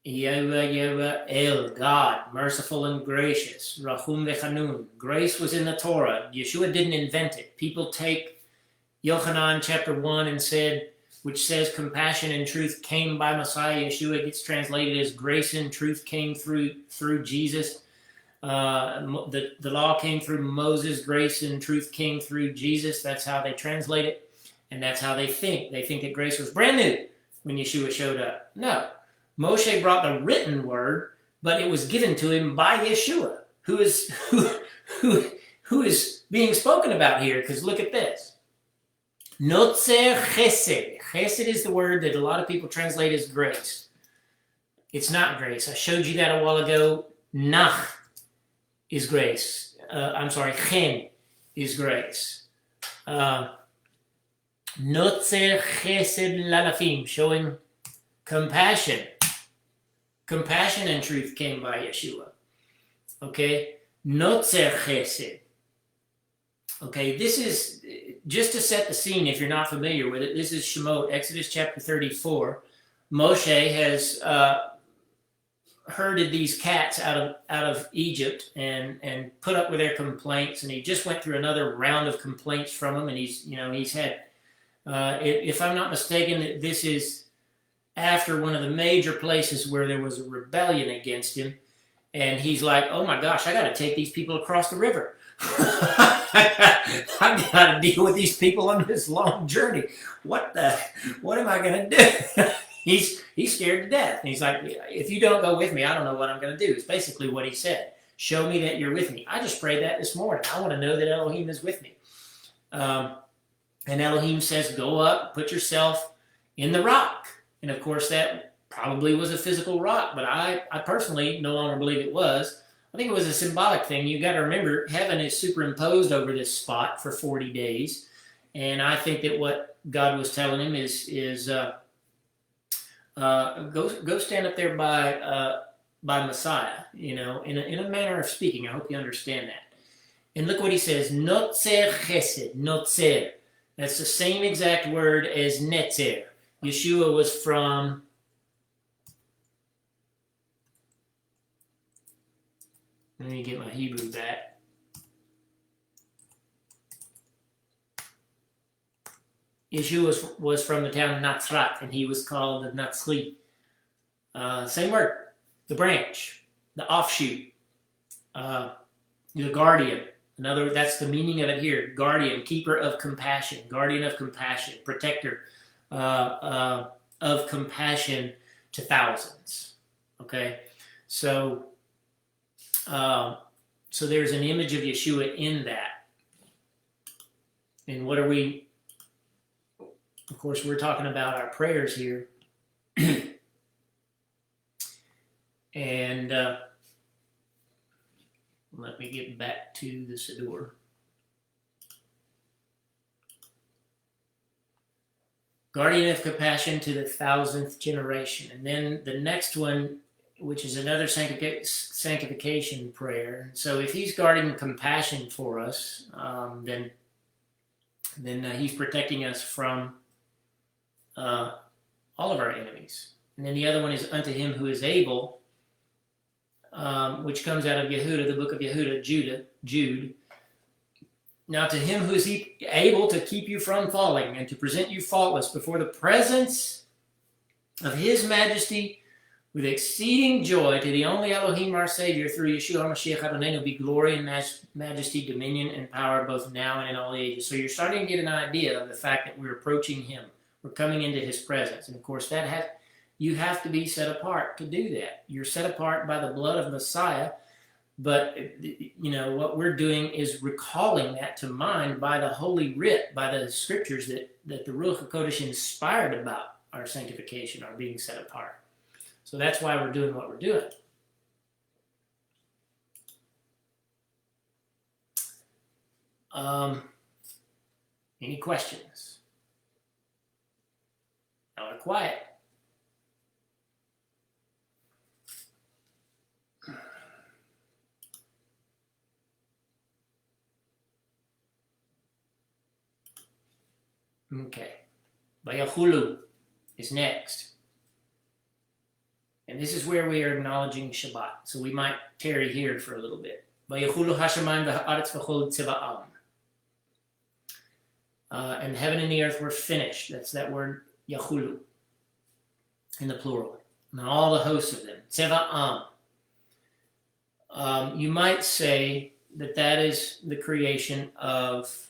Yehuah el, God, merciful and gracious. Rachum vechanun. Grace was in the Torah. Yeshua didn't invent it. People take Yochanan chapter 1 and which says compassion and truth came by Messiah Yeshua. It gets translated as grace and truth came through Jesus. The law came through Moses, grace and truth came through Jesus. That's how they translate it, and that's how they think. They think that grace was brand new when Yeshua showed up. No, Moshe brought the written word, but it was given to him by Yeshua, who is being spoken about here. Because look at this. Notzer chesed. Chesed is the word that a lot of people translate as grace. It's not grace. I showed you that a while ago. Nach is grace. I'm sorry, chen is grace. Notzer chesed lalafim, showing compassion. Compassion and truth came by Yeshua. Okay? Notzer chesed. Okay, this is, just to set the scene if you're not familiar with it, this is Shemot, Exodus chapter 34. Moshe has herded these cats out of Egypt and put up with their complaints, and he just went through another round of complaints from them, and he's had, if I'm not mistaken, this is after one of the major places where there was a rebellion against him, and he's like, oh my gosh, I got to take these people across the river. I've got to deal with these people on this long journey. What am I going to do? He's scared to death. And he's like, if you don't go with me, I don't know what I'm going to do. It's basically what he said. Show me that you're with me. I just prayed that this morning. I want to know that Elohim is with me. And Elohim says, go up, put yourself in the rock. And of course, that probably was a physical rock, but I personally no longer believe it was. I think it was a symbolic thing. You got to remember, heaven is superimposed over this spot for 40 days. And I think that what God was telling him is go stand up there by Messiah, in a manner of speaking. I hope you understand that. And look what he says, Notzer chesed, Notzer. That's the same exact word as Netzer. Yeshua was from... Let me get my Hebrew back. Yeshua was from the town of Natzrat, and he was called the Natzri. Same word. The branch, the offshoot, the guardian. That's the meaning of it here. Guardian, keeper of compassion, guardian of compassion, protector of compassion to thousands. Okay, so there's an image of Yeshua in that. And what are we? Of course, we're talking about our prayers here. And let me get back to the Siddur. Guardian of compassion to the 1000th generation. And then the next one, which is another sanctification prayer. So if he's guarding compassion for us, then he's protecting us from all of our enemies. And then the other one is unto him who is able, which comes out of Yehuda, the book of Yehuda, Jude. Now to him who is able to keep you from falling and to present you faultless before the presence of his majesty with exceeding joy, to the only Elohim our Savior through Yeshua HaMashiach Adonai be glory and majesty, dominion and power both now and in all ages. So you're starting to get an idea of the fact that we're approaching him. We're coming into his presence. And of course you have to be set apart to do that. You're set apart by the blood of Messiah, but what we're doing is recalling that to mind by the Holy Writ, by the scriptures that the Ruach HaKodesh inspired about our sanctification, our being set apart. So that's why we're doing what we're doing. Any questions? Now we're quiet. Okay. Vayachulu is next. And this is where we are acknowledging Shabbat. So we might tarry here for a little bit. Vayachulu hashamayim v'ha'aretz v'chol tziva'am. And heaven and the earth were finished. That's that word Yachulu in the plural. And all the hosts of them. Tziva'am. You might say that that is the creation of,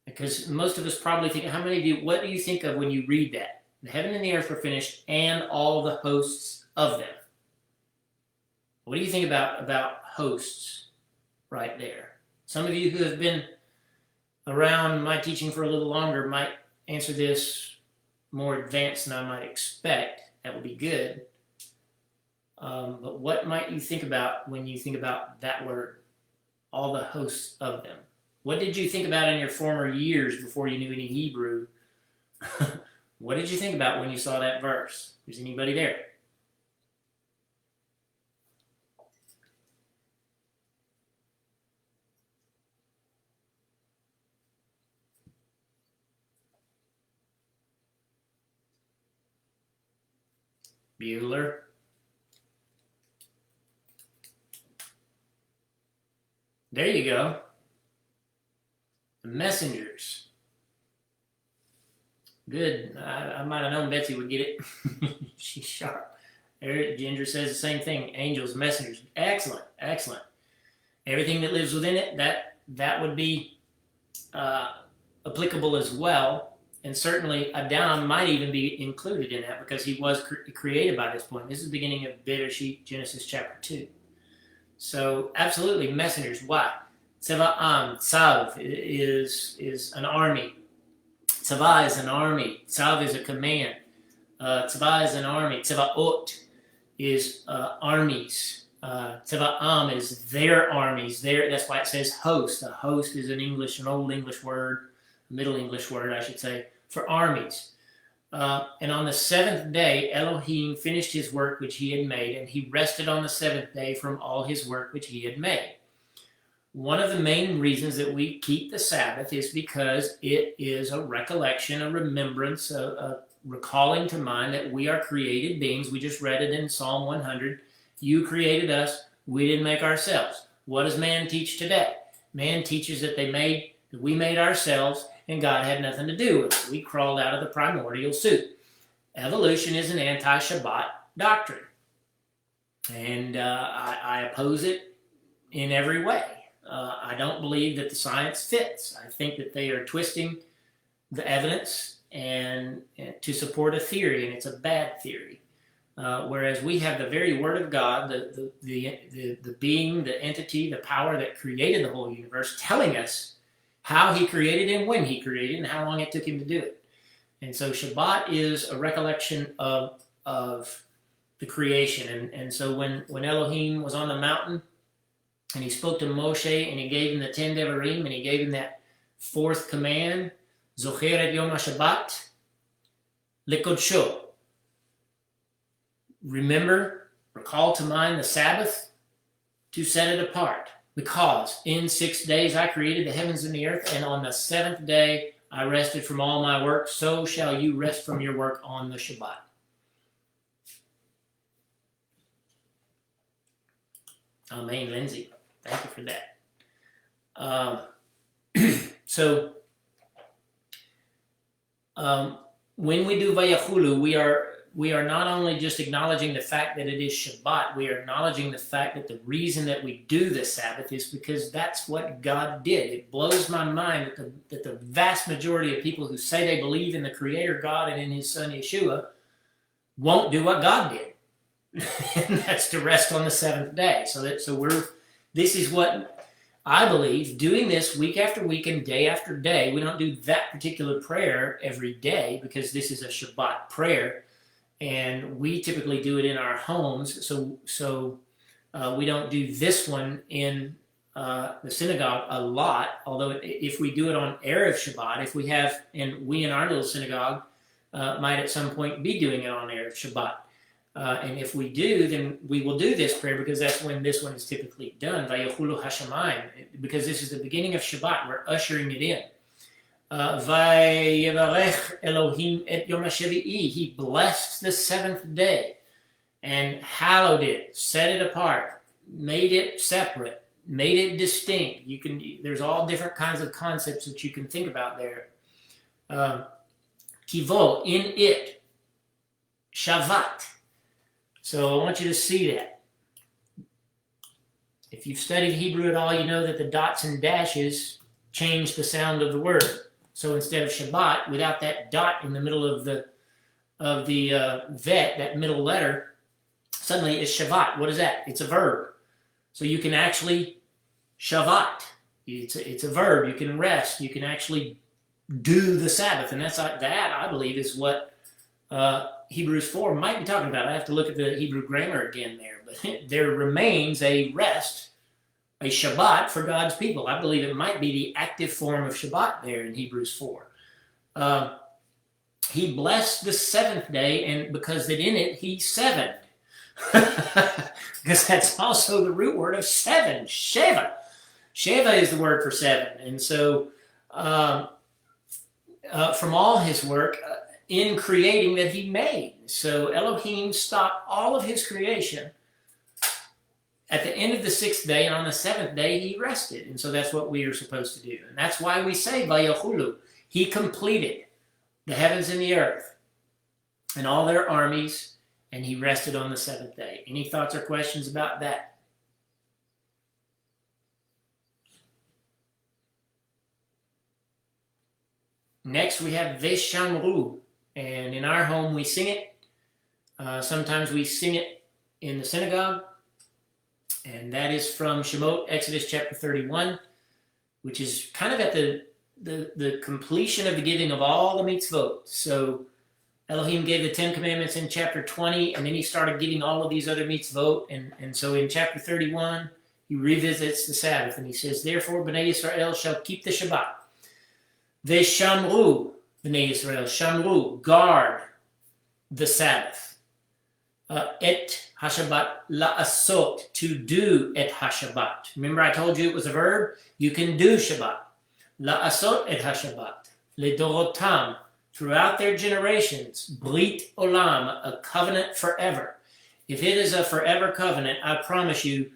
because most of us probably think, what do you think of when you read that? The heaven and the earth were finished, and all the hosts of them. What do you think about hosts right there? Some of you who have been around my teaching for a little longer might answer this more advanced than I might expect. That would be good. But what might you think about when you think about that word, all the hosts of them? What did you think about in your former years before you knew any Hebrew? What did you think about when you saw that verse? Is anybody there? Bueller? There you go. The messengers. Good. I might have known Betsy would get it. She's sharp. There, Ginger says the same thing. Angels, messengers. Excellent. Excellent. Everything that lives within it, that would be applicable as well. And certainly Adam might even be included in that because he was created by this point. This is the beginning of Bereshit, Genesis chapter 2. So absolutely, messengers. Why? Tzava'am, Tzav is an army. Tzava is an army. Tzav is a command. Tzava is an army. Tzava'ot is armies. Tzava'am is their armies. That's why it says host. A host is an old English word, Middle English word, I should say, for armies. And on the seventh day, Elohim finished his work which he had made, and he rested on the seventh day from all his work which he had made. One of the main reasons that we keep the Sabbath is because it is a recollection, a remembrance, a recalling to mind that we are created beings. We just read it in Psalm 100. You created us. We didn't make ourselves. What does man teach today? Man teaches that we made ourselves, and God had nothing to do with it. We crawled out of the primordial soup. Evolution is an anti-Shabbat doctrine, and I oppose it in every way. I don't believe that the science fits. I think that they are twisting the evidence and to support a theory, and it's a bad theory. Whereas we have the very Word of God, the being, the entity, the power that created the whole universe, telling us how he created and when he created and how long it took him to do it. And so Shabbat is a recollection of the creation. And so when Elohim was on the mountain and he spoke to Moshe and he gave him the 10 Devarim and he gave him that fourth command, Zocher et Yom HaShabbat Likodsho. Remember, recall to mind the Sabbath to set it apart. Because in 6 days I created the heavens and the earth, and on the seventh day I rested from all my work. So shall you rest from your work on the Shabbat. Amen, Lindsay. Thank you for that. When we do Vayachulu, we are not only just acknowledging the fact that it is Shabbat, we are acknowledging the fact that the reason that we do the Sabbath is because that's what God did. It blows my mind that the vast majority of people who say they believe in the Creator God and in His Son Yeshua won't do what God did. And that's to rest on the seventh day. This is what I believe, doing this week after week and day after day. We don't do that particular prayer every day because this is a Shabbat prayer. And we typically do it in our homes, so we don't do this one in the synagogue a lot. Although if we do it on Erev Shabbat, and we in our little synagogue might at some point be doing it on Erev Shabbat. And if we do, then we will do this prayer because that's when this one is typically done. Vayachulu Hashamayim, because this is the beginning of Shabbat. We're ushering it in. Vayevarech Elohim et Yom HaShevi'i. He blessed the seventh day and hallowed it, set it apart, made it separate, made it distinct. There's all different kinds of concepts that you can think about there. Kivo, in it, Shavat. So I want you to see that. If you've studied Hebrew at all, you know that the dots and dashes change the sound of the word. So instead of Shabbat, without that dot in the middle of the vet, that middle letter, suddenly it's Shabbat. What is that? It's a verb. So you can actually Shabbat. It's a verb. You can rest. You can actually do the Sabbath. And that, I believe, is what Hebrews 4 might be talking about. I have to look at the Hebrew grammar again there. But there remains a rest, a Shabbat for God's people. I believe it might be the active form of Shabbat there in Hebrews 4. He blessed the seventh day, and because that in it he sevened. Because that's also the root word of seven, Sheva. Sheva is the word for seven. And so from all his work in creating that he made. So Elohim stopped all of his creation at the end of the sixth day, and on the seventh day he rested. And so that's what we are supposed to do. And that's why we say, Vayachulu, he completed the heavens and the earth and all their armies, and he rested on the seventh day. Any thoughts or questions about that? Next we have Veshamru, and in our home we sing it. Sometimes we sing it in the synagogue, and that is from Shemot, Exodus chapter 31, which is kind of at the completion of the giving of all the mitzvot. So Elohim gave the 10 commandments in chapter 20, and then he started giving all of these other mitzvot. And so in chapter 31, he revisits the Sabbath, and he says, therefore, Bnei Yisrael shall keep the Shabbat. Veshamru, Bnei Yisrael, Shamru, guard the Sabbath. Et HaShabbat la'asot, to do et HaShabbat. Remember I told you it was a verb? You can do Shabbat. La'asot et HaShabbat. Ledorotam, throughout their generations. Brit olam, a covenant forever. If it is a forever covenant, I promise you,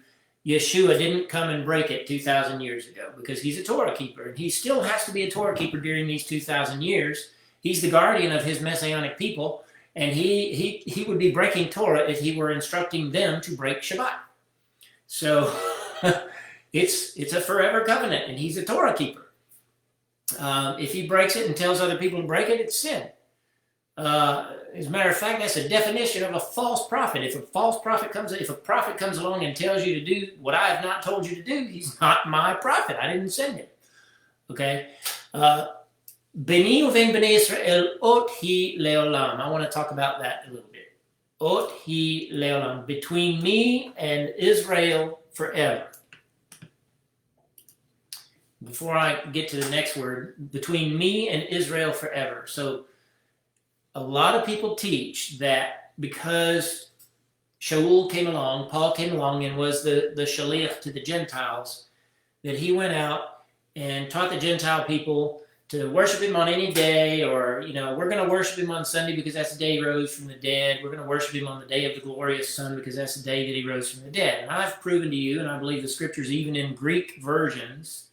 Yeshua didn't come and break it 2,000 years ago, because he's a Torah keeper, and he still has to be a Torah keeper during these 2,000 years. He's the guardian of his messianic people, and he would be breaking Torah if he were instructing them to break Shabbat. So it's a forever covenant, and he's a Torah keeper. If he breaks it and tells other people to break it, it's sin. As a matter of fact, that's a definition of a false prophet. If a prophet comes along and tells you to do what I have not told you to do, he's not my prophet. I didn't send him. Okay? Beni uven bnei Israel ot hi leolam. I want to talk about that a little bit. Ot hi leolam. Between me and Israel forever. Before I get to the next word, between me and Israel forever. So a lot of people teach that because Shaul came along, Paul came along and was the shaliach to the Gentiles, that he went out and taught the Gentile people to worship him on any day, or, we're going to worship him on Sunday because that's the day he rose from the dead. We're going to worship him on the day of the glorious Son because that's the day that he rose from the dead. And I've proven to you, and I believe the scriptures, even in Greek versions,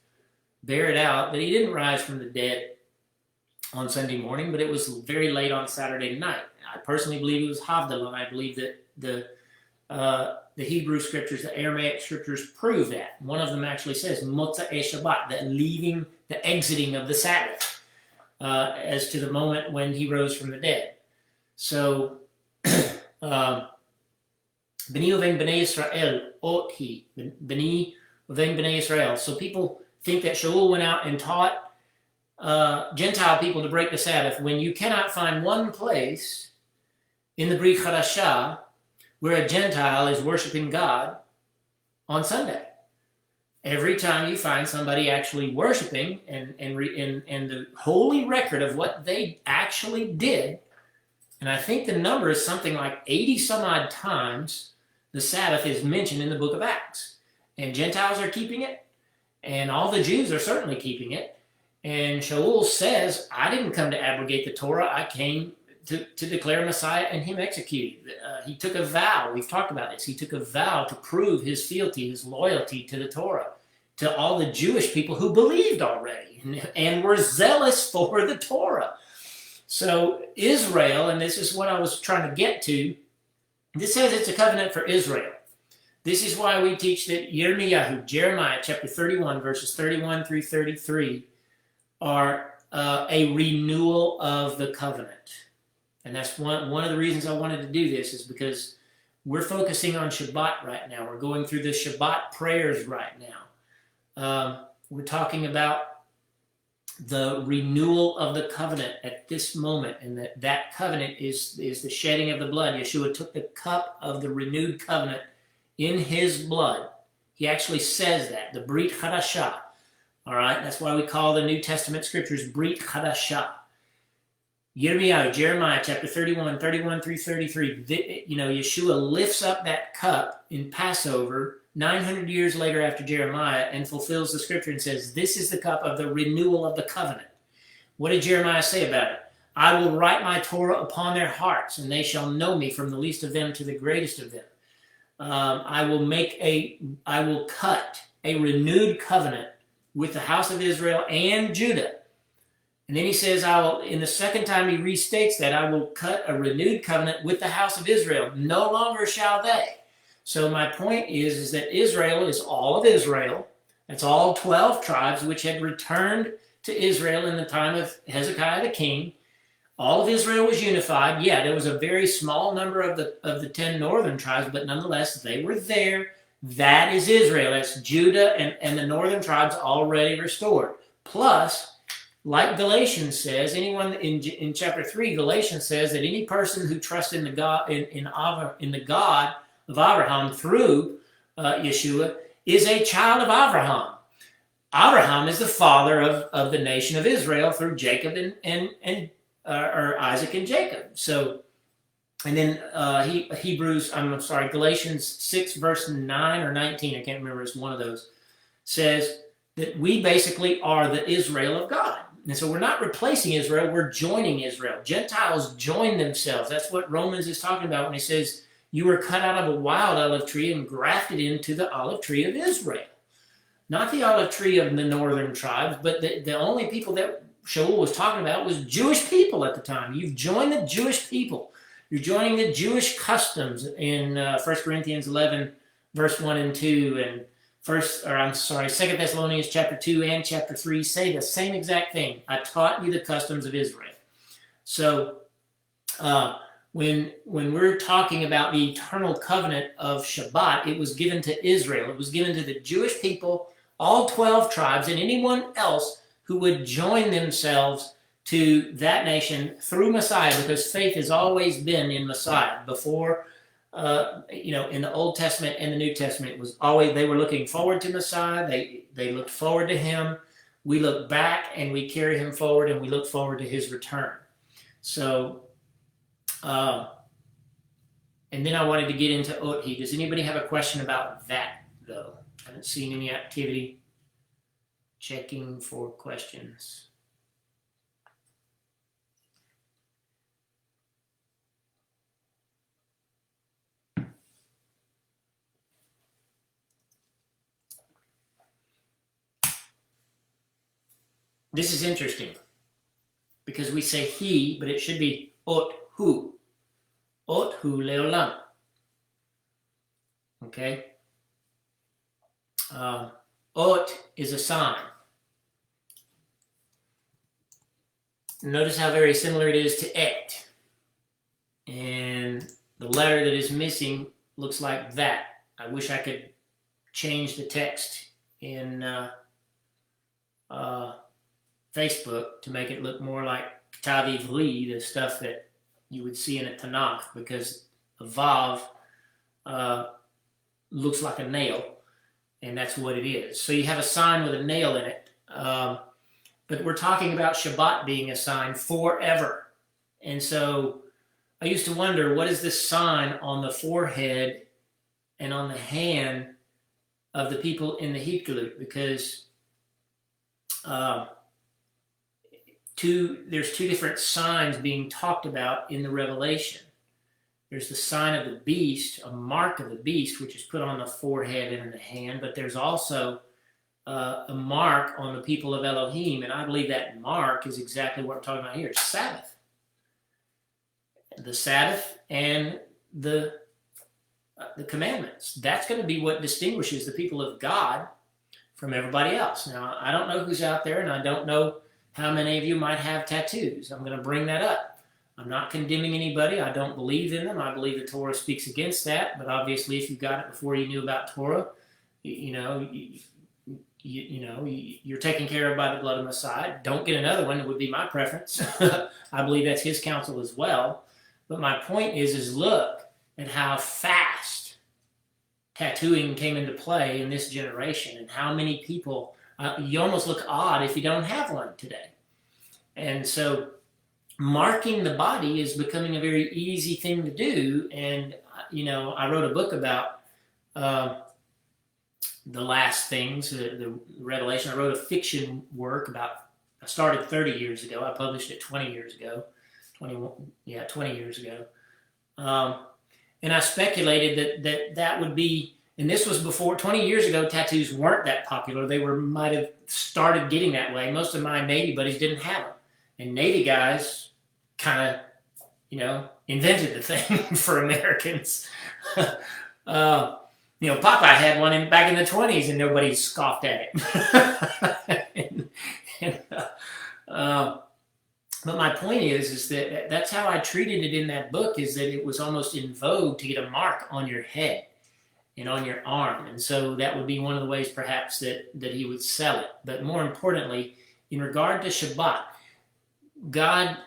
bear it out, that he didn't rise from the dead on Sunday morning, but it was very late on Saturday night. I personally believe it was Havdalah. I believe that the Hebrew scriptures, the Aramaic scriptures prove that. One of them actually says Motzei Shabbat, the exiting of the Sabbath, as to the moment when he rose from the dead. So, Beni uven bnei Israel ot hi, Beni uven bnei Israel. So people think that Shaul went out and taught Gentile people to break the Sabbath, when you cannot find one place in the Brit Chadashah where a Gentile is worshiping God on Sunday. Every time you find somebody actually worshiping and the holy record of what they actually did, and I think the number is something like 80 some odd times the Sabbath is mentioned in the book of Acts. And Gentiles are keeping it, and all the Jews are certainly keeping it. And Shaul says, I didn't come to abrogate the Torah. I came to declare Messiah and him executed. He took a vow. We've talked about this. He took a vow to prove his fealty, his loyalty to the Torah, to all the Jewish people who believed already and were zealous for the Torah. So Israel, and this is what I was trying to get to, this says it's a covenant for Israel. This is why we teach that Jeremiah chapter 31, verses 31 through 33, are a renewal of the covenant. And that's one of the reasons I wanted to do this, is because we're focusing on Shabbat right now. We're going through the Shabbat prayers right now. We're talking about the renewal of the covenant at this moment, and that covenant is the shedding of the blood. Yeshua took the cup of the renewed covenant in his blood. He actually says that, the Brit Hadashah. All right, that's why we call the New Testament scriptures Brit Hadashah. Jeremiah chapter 31 through 33. Yeshua lifts up that cup in Passover 900 years later after Jeremiah and fulfills the scripture and says, this is the cup of the renewal of the covenant. What did Jeremiah say about it? I will write my Torah upon their hearts, and they shall know me from the least of them to the greatest of them. I will cut a renewed covenant with the house of Israel and Judah. And then he says, in the second time he restates that, I will cut a renewed covenant with the house of Israel. No longer shall they. So my point is that Israel is all of Israel. That's all 12 tribes which had returned to Israel in the time of Hezekiah the king. All of Israel was unified. Yeah, there was a very small number of the 10 northern tribes, but nonetheless, they were there. That is Israel. That's Judah and the northern tribes already restored. Plus, like Galatians says, anyone in chapter 3, Galatians says that any person who trusts in the God of Abraham through Yeshua is a child of Abraham. Abraham is the father of the nation of Israel through Jacob or Isaac and Jacob. So, and then Galatians 6 verse 9 or 19, I can't remember, it's one of those, says that we basically are the Israel of God. And so we're not replacing Israel, we're joining Israel. Gentiles join themselves. That's what Romans is talking about when he says, you were cut out of a wild olive tree and grafted into the olive tree of Israel. Not the olive tree of the northern tribes, but the only people that Shaul was talking about was Jewish people at the time. You've joined the Jewish people. You're joining the Jewish customs in 1 Corinthians 11, verse 1 and 2, and 2 Thessalonians chapter 2 and chapter 3 say the same exact thing. I taught you the customs of Israel. So when we're talking about the eternal covenant of Shabbat, it was given to Israel. It was given to the Jewish people, all 12 tribes, and anyone else who would join themselves to that nation through Messiah, because faith has always been in Messiah. Before, in the Old Testament and the New Testament, it was always, they were looking forward to Messiah. They looked forward to him. We look back and we carry him forward, and we look forward to his return. So, and then I wanted to get into Othi. Does anybody have a question about that, though? I haven't seen any activity. Checking for questions. This is interesting because we say he, but it should be ot hu. Ot hu leolam. Okay? Ot is a sign. Notice how very similar it is to et. And the letter that is missing looks like that. I wish I could change the text in Facebook to make it look more like Ktav Ivri, the stuff that you would see in a Tanakh, because a Vav looks like a nail, and that's what it is. So you have a sign with a nail in it, but we're talking about Shabbat being a sign forever. And so I used to wonder, what is this sign on the forehead and on the hand of the people in the Hitgalut? Because there's two different signs being talked about in the Revelation. There's the sign of the beast, a mark of the beast, which is put on the forehead and in the hand, but there's also a mark on the people of Elohim, and I believe that mark is exactly what we're talking about here. It's Sabbath. The Sabbath and the the commandments. That's going to be what distinguishes the people of God from everybody else. Now, I don't know who's out there, and I don't know how many of you might have tattoos. I'm going to bring that up. I'm not condemning anybody. I don't believe in them. I believe the Torah speaks against that. But obviously, if you got it before you knew about Torah, you're taken care of by the blood of Messiah. Don't get another one. It would be my preference. I believe that's his counsel as well. But my point is look at how fast tattooing came into play in this generation, and how many people, you almost look odd if you don't have one today. And so marking the body is becoming a very easy thing to do. And, I wrote a book about the last things, the Revelation. I wrote a fiction work I started 30 years ago. I published it 20 years ago. 20 years ago. And I speculated that would be, and this was before, 20 years ago, tattoos weren't that popular. They might have started getting that way. Most of my Navy buddies didn't have them. And Navy guys kind of, invented the thing for Americans. Popeye had one back in the 20s and nobody scoffed at it. But my point is that that's how I treated it in that book, is that it was almost in vogue to get a mark on your head and on your arm. And so that would be one of the ways perhaps that he would sell it. But more importantly, in regard to Shabbat, God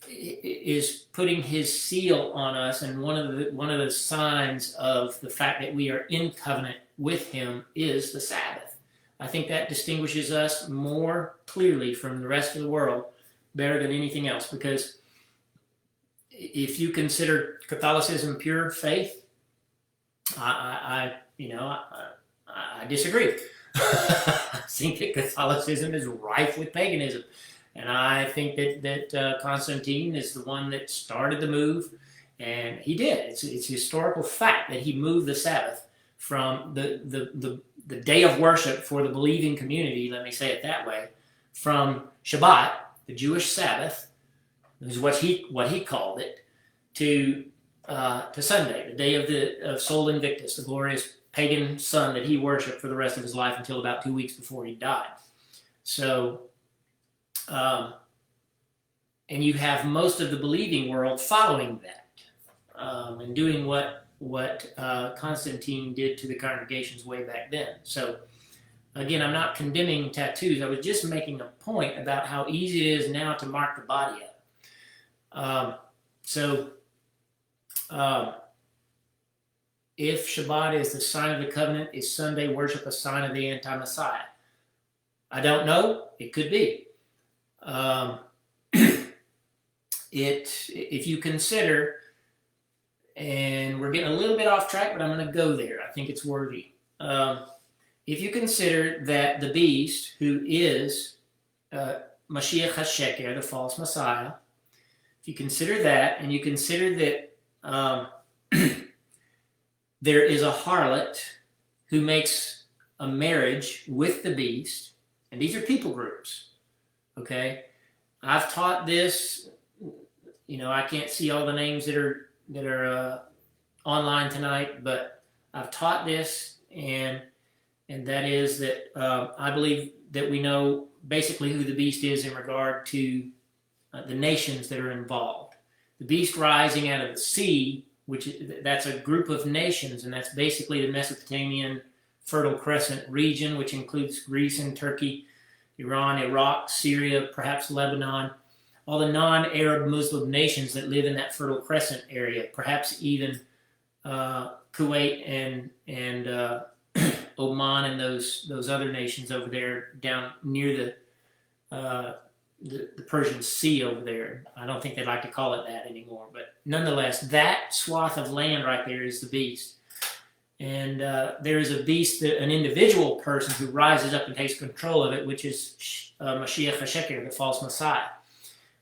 is putting his seal on us, and one of the signs of the fact that we are in covenant with him is the Sabbath. I think that distinguishes us more clearly from the rest of the world, better than anything else, because if you consider Catholicism pure faith, I disagree. I think that Catholicism is rife with paganism. And I think that Constantine is the one that started the move, and he did. It's a historical fact that he moved the Sabbath from the day of worship for the believing community, let me say it that way, from Shabbat, the Jewish Sabbath, is what he called it, to Sunday, the day of Sol Invictus, the glorious pagan sun that he worshipped for the rest of his life until about 2 weeks before he died. So. And you have most of the believing world following that, and doing what Constantine did to the congregations way back then. So, again, I'm not condemning tattoos. I was just making a point about how easy it is now to mark the body up. If Shabbat is the sign of the covenant, is Sunday worship a sign of the anti-Messiah? I don't know. It could be. If you consider, and we're getting a little bit off track, but I'm going to go there. I think it's worthy. If you consider that the beast, who is Mashiach HaSheker, the false Messiah, if you consider that, and you consider that there is a harlot who makes a marriage with the beast, and these are people groups. Okay, I've taught this. I can't see all the names that are online tonight, but I've taught this, and that is that I believe that we know basically who the beast is in regard to the nations that are involved. The beast rising out of the sea, that's a group of nations, and that's basically the Mesopotamian Fertile Crescent region, which includes Greece and Turkey, Iran, Iraq, Syria, perhaps Lebanon, all the non-Arab Muslim nations that live in that Fertile Crescent area, perhaps even Kuwait and Oman and those other nations over there down near the Persian Sea over there. I don't think they like to call it that anymore, but nonetheless, that swath of land right there is the beast. And there is a beast, an individual person who rises up and takes control of it, which is Mashiach HaSheker, the false Messiah.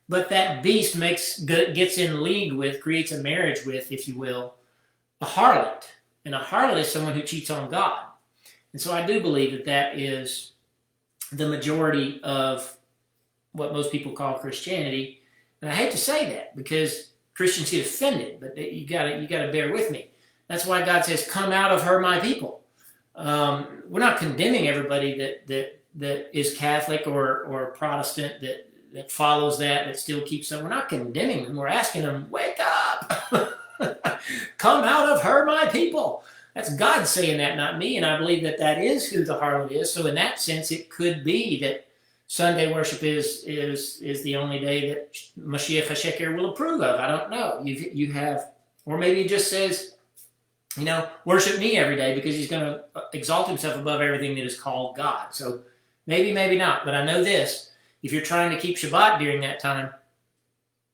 But that beast gets in league with, creates a marriage with, if you will, a harlot. And a harlot is someone who cheats on God. And so I do believe that is the majority of what most people call Christianity. And I hate to say that because Christians get offended, but you gotta bear with me. That's why God says, "Come out of her, my people." We're not condemning everybody that is Catholic or Protestant that follows that still keeps them. We're not condemning them. We're asking them, wake up, come out of her, my people. That's God saying that, not me. And I believe that is who the harlot is. So in that sense, it could be that Sunday worship is the only day that Mashiach HaSheker will approve of. I don't know. You have, or maybe he just says, worship me every day because he's going to exalt himself above everything that is called God. So maybe not. But I know this. If you're trying to keep Shabbat during that time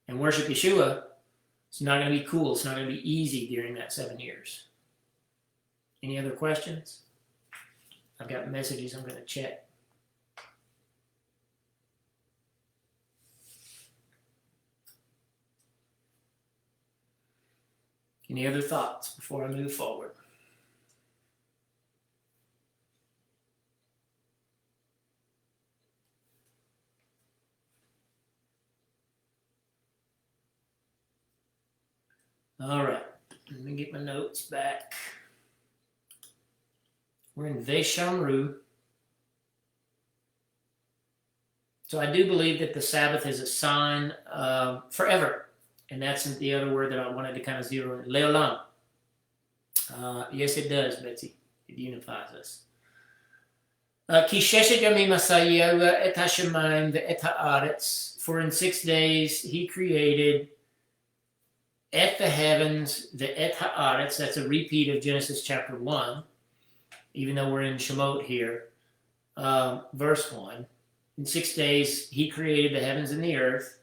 and worship Yeshua, it's not going to be cool. It's not going to be easy during that 7 years. Any other questions? I've got messages I'm going to check. Any other thoughts before I move forward? All right, let me get my notes back. We're in Veshamru. So I do believe that the Sabbath is a sign of forever. And that's the other word that I wanted to kind of zero in. Leolam. Yes, it does, Betsy. It unifies us. Ki sheshet yamim asayah et hashemayim ve'et haaretz. For in 6 days he created et the heavens, ve'et haaretz. That's a repeat of Genesis chapter 1, even though we're in Shemot here. Verse 1. In 6 days he created the heavens and the earth.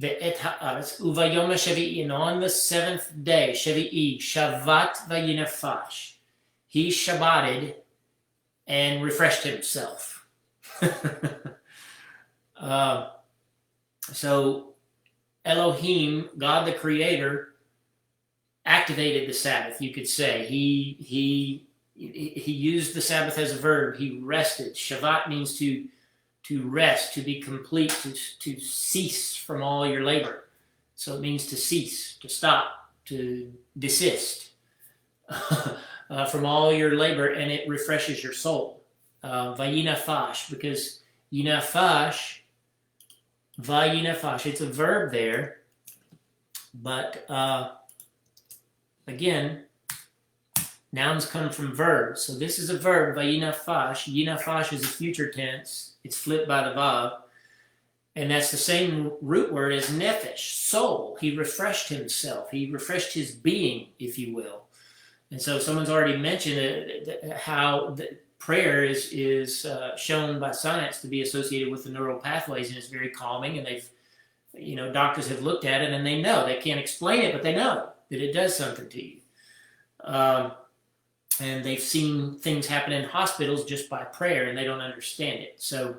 Ve'et haaretz uvayom shavi'i, and on the 7th day, shavi'i, shavat vayinafash, he shabbated and refreshed himself. So Elohim, God the Creator, activated the Sabbath. You could say he used the Sabbath as a verb. He rested. Shavat means to rest, to be complete, to cease from all your labor. So it means to cease, to stop, to desist from all your labor, and it refreshes your soul. Vayinafash, because yinafash, vayinafash, it's a verb there, but again, nouns come from verbs. So this is a verb, vayinafash. Yinafash is a future tense. It's flipped by the vav. And that's the same root word as nephesh, soul. He refreshed himself. He refreshed his being, if you will. And so someone's already mentioned how prayer is shown by science to be associated with the neural pathways, and it's very calming. And they've, doctors have looked at it and they know. They can't explain it, but they know that it does something to you. And they've seen things happen in hospitals just by prayer, and they don't understand it. So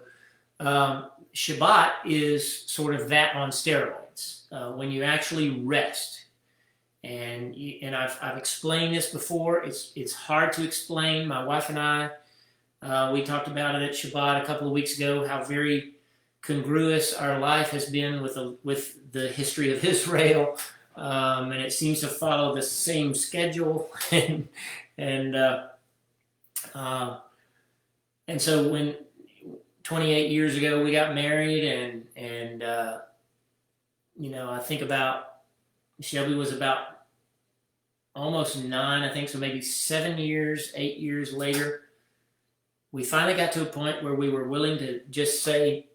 Shabbat is sort of that on steroids, when you actually rest. And I've explained this before. It's hard to explain. My wife and I, we talked about it at Shabbat a couple of weeks ago, how very congruous our life has been with the history of Israel. And it seems to follow the same schedule. And so when 28 years ago we got married, and I think about Shelby was about almost 9, I think, so maybe 8 years later, we finally got to a point where we were willing to just say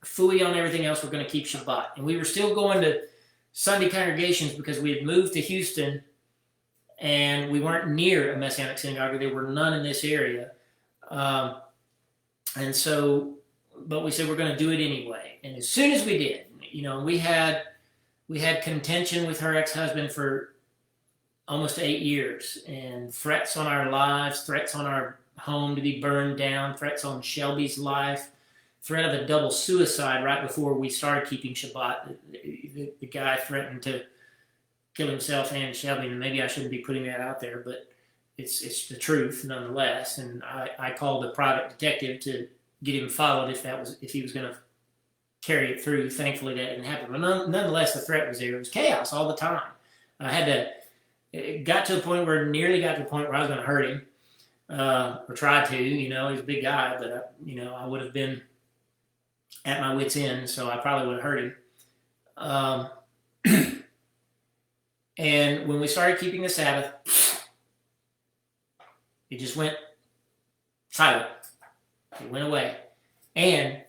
phooey on everything else. We're going to keep Shabbat, and we were still going to Sunday congregations because we had moved to Houston. And we weren't near a Messianic synagogue. There were none in this area. And so, but we said we're going to do it anyway. And as soon as we did, we had contention with her ex-husband for almost 8 years, and threats on our lives, threats on our home to be burned down, threats on Shelby's life, threat of a double suicide right before we started keeping Shabbat. The guy threatened to kill himself and Shelby, and maybe I shouldn't be putting that out there, but it's the truth nonetheless. And I called a private detective to get him followed if he was going to carry it through. Thankfully that didn't happen, but nonetheless the threat was there. It was chaos all the time. I had to it got to a point where nearly got to a point where I was going to hurt him, or try to. He's a big guy, but I would have been at my wit's end, so I probably would have hurt him. And when we started keeping the Sabbath, it just went silent. It went away. And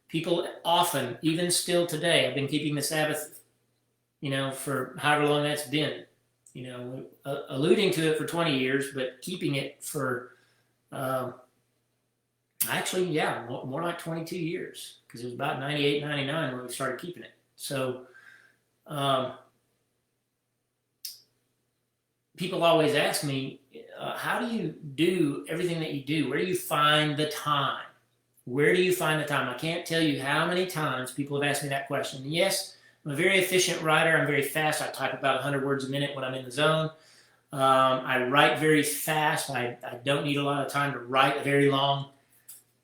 people often, even still today, have been keeping the Sabbath, for however long that's been, alluding to it for 20 years, but keeping it for, more like 22 years, because it was about 98, 99 when we started keeping it. So, people always ask me, how do you do everything that you do? Where do you find the time? Where do you find the time? I can't tell you how many times people have asked me that question. And yes, I'm a very efficient writer. I'm very fast. I type about 100 words a minute when I'm in the zone. I write very fast. I don't need a lot of time to write a very long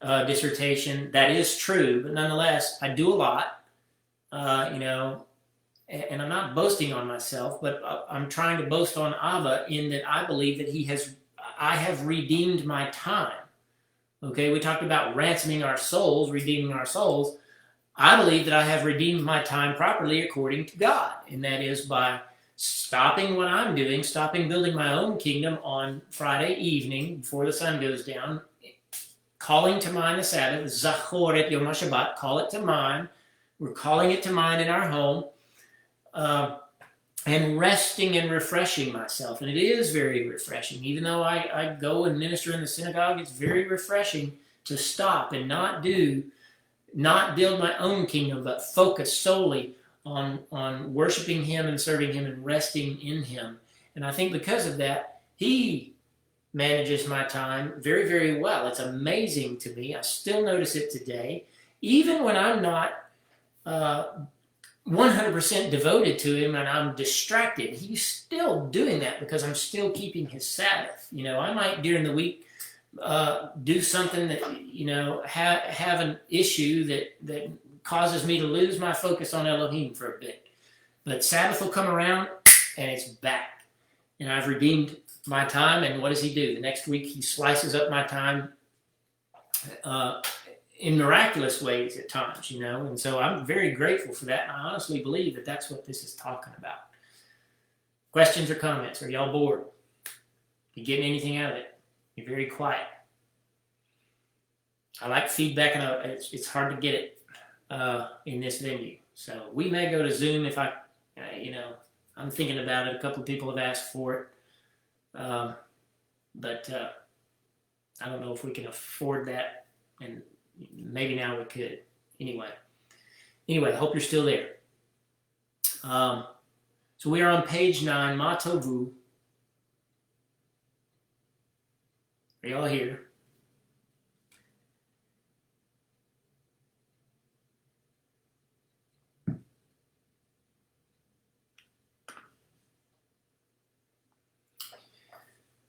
dissertation. That is true, but nonetheless, I do a lot, and I'm not boasting on myself, but I'm trying to boast on Abba in that I believe that I have redeemed my time. Okay, we talked about ransoming our souls, redeeming our souls. I believe that I have redeemed my time properly according to God, and that is by stopping what I'm doing, stopping building my own kingdom on Friday evening before the sun goes down, calling to mind the Sabbath, Zachor et Yom HaShabbat, call it to mind. We're calling it to mind in our home, and resting and refreshing myself. And it is very refreshing. Even though I go and minister in the synagogue, it's very refreshing to stop and not build my own kingdom, but focus solely on worshiping Him and serving Him and resting in Him. And I think because of that, He manages my time very, very well. It's amazing to me. I still notice it today. Even when I'm not 100% devoted to Him and I'm distracted, He's still doing that because I'm still keeping His Sabbath. I might during the week do something that, have an issue that causes me to lose my focus on Elohim for a bit. But Sabbath will come around and it's back. And I've redeemed my time, and what does He do? The next week He slices up my time in miraculous ways at times, and so I'm very grateful for that, and I honestly believe that that's what this is talking about. Questions or comments? Are y'all bored? You getting anything out of it? You're very quiet. I like feedback, and it's hard to get it in this venue. So we may go to Zoom if I'm thinking about it. A couple of people have asked for it, but I don't know if we can afford that, and maybe now we could. Anyway, I hope you're still there. So we are on page 9, Matovu. Are y'all here?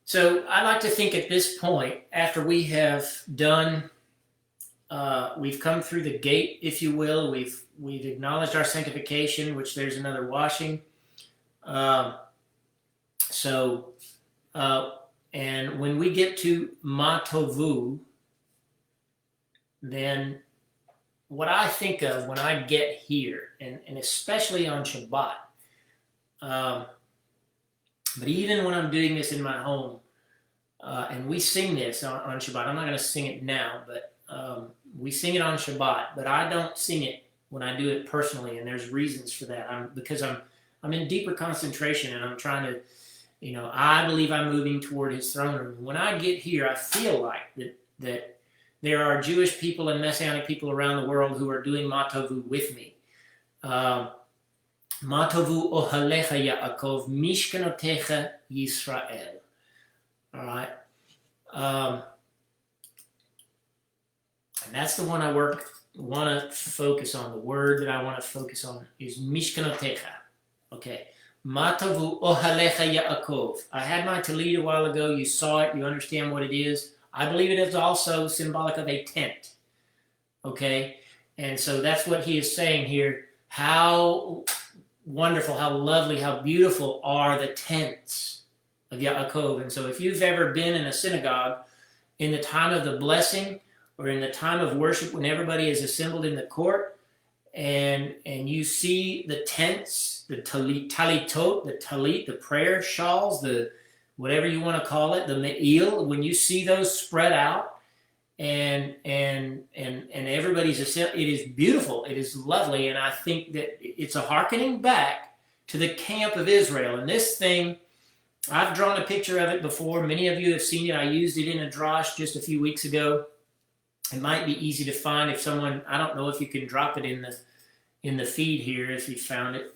So I like to think at this point, after we have done, we've come through the gate, if you will. We've acknowledged our sanctification, which there's another washing. And when we get to Matovu, then what I think of when I get here, and especially on Shabbat, but even when I'm doing this in my home, and we sing this on Shabbat, I'm not going to sing it now, but we sing it on Shabbat, but I don't sing it when I do it personally, and there's reasons for that. Because I'm in deeper concentration, and I'm trying to, I believe I'm moving toward His throne room. When I get here, I feel like that there are Jewish people and Messianic people around the world who are doing Matovu with me. Matovu ohalecha Yaakov, mishkanotecha Yisrael. All right. And that's the one I want to focus on. The word that I want to focus on is mishkanotecha. Okay. Matavu ohalecha Yaakov. I had my tallit a while ago. You saw it. You understand what it is. I believe it is also symbolic of a tent. Okay. And so that's what he is saying here. How wonderful, how lovely, how beautiful are the tents of Yaakov. And so if you've ever been in a synagogue in the time of the blessing or in the time of worship when everybody is assembled in the court, and you see the tents, the talitot, the talit, the prayer shawls, the whatever you want to call it, the me'il, when you see those spread out, and everybody's assembled, it is beautiful, it is lovely, and I think that it's a hearkening back to the camp of Israel. And this thing, I've drawn a picture of it before. Many of you have seen it. I used it in a drosh just a few weeks ago. It might be easy to find if someone, I don't know if you can drop it in the feed here if you found it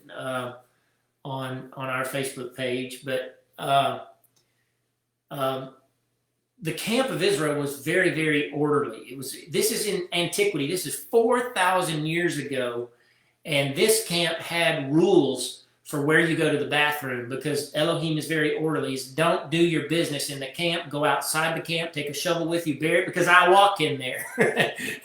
on our Facebook page. But the camp of Israel was very, very orderly. This is in antiquity. This is 4,000 years ago, and this camp had rules for where you go to the bathroom, because Elohim is very orderly. He's, don't do your business in the camp. Go outside the camp, take a shovel with you, bury it, because I walk in there.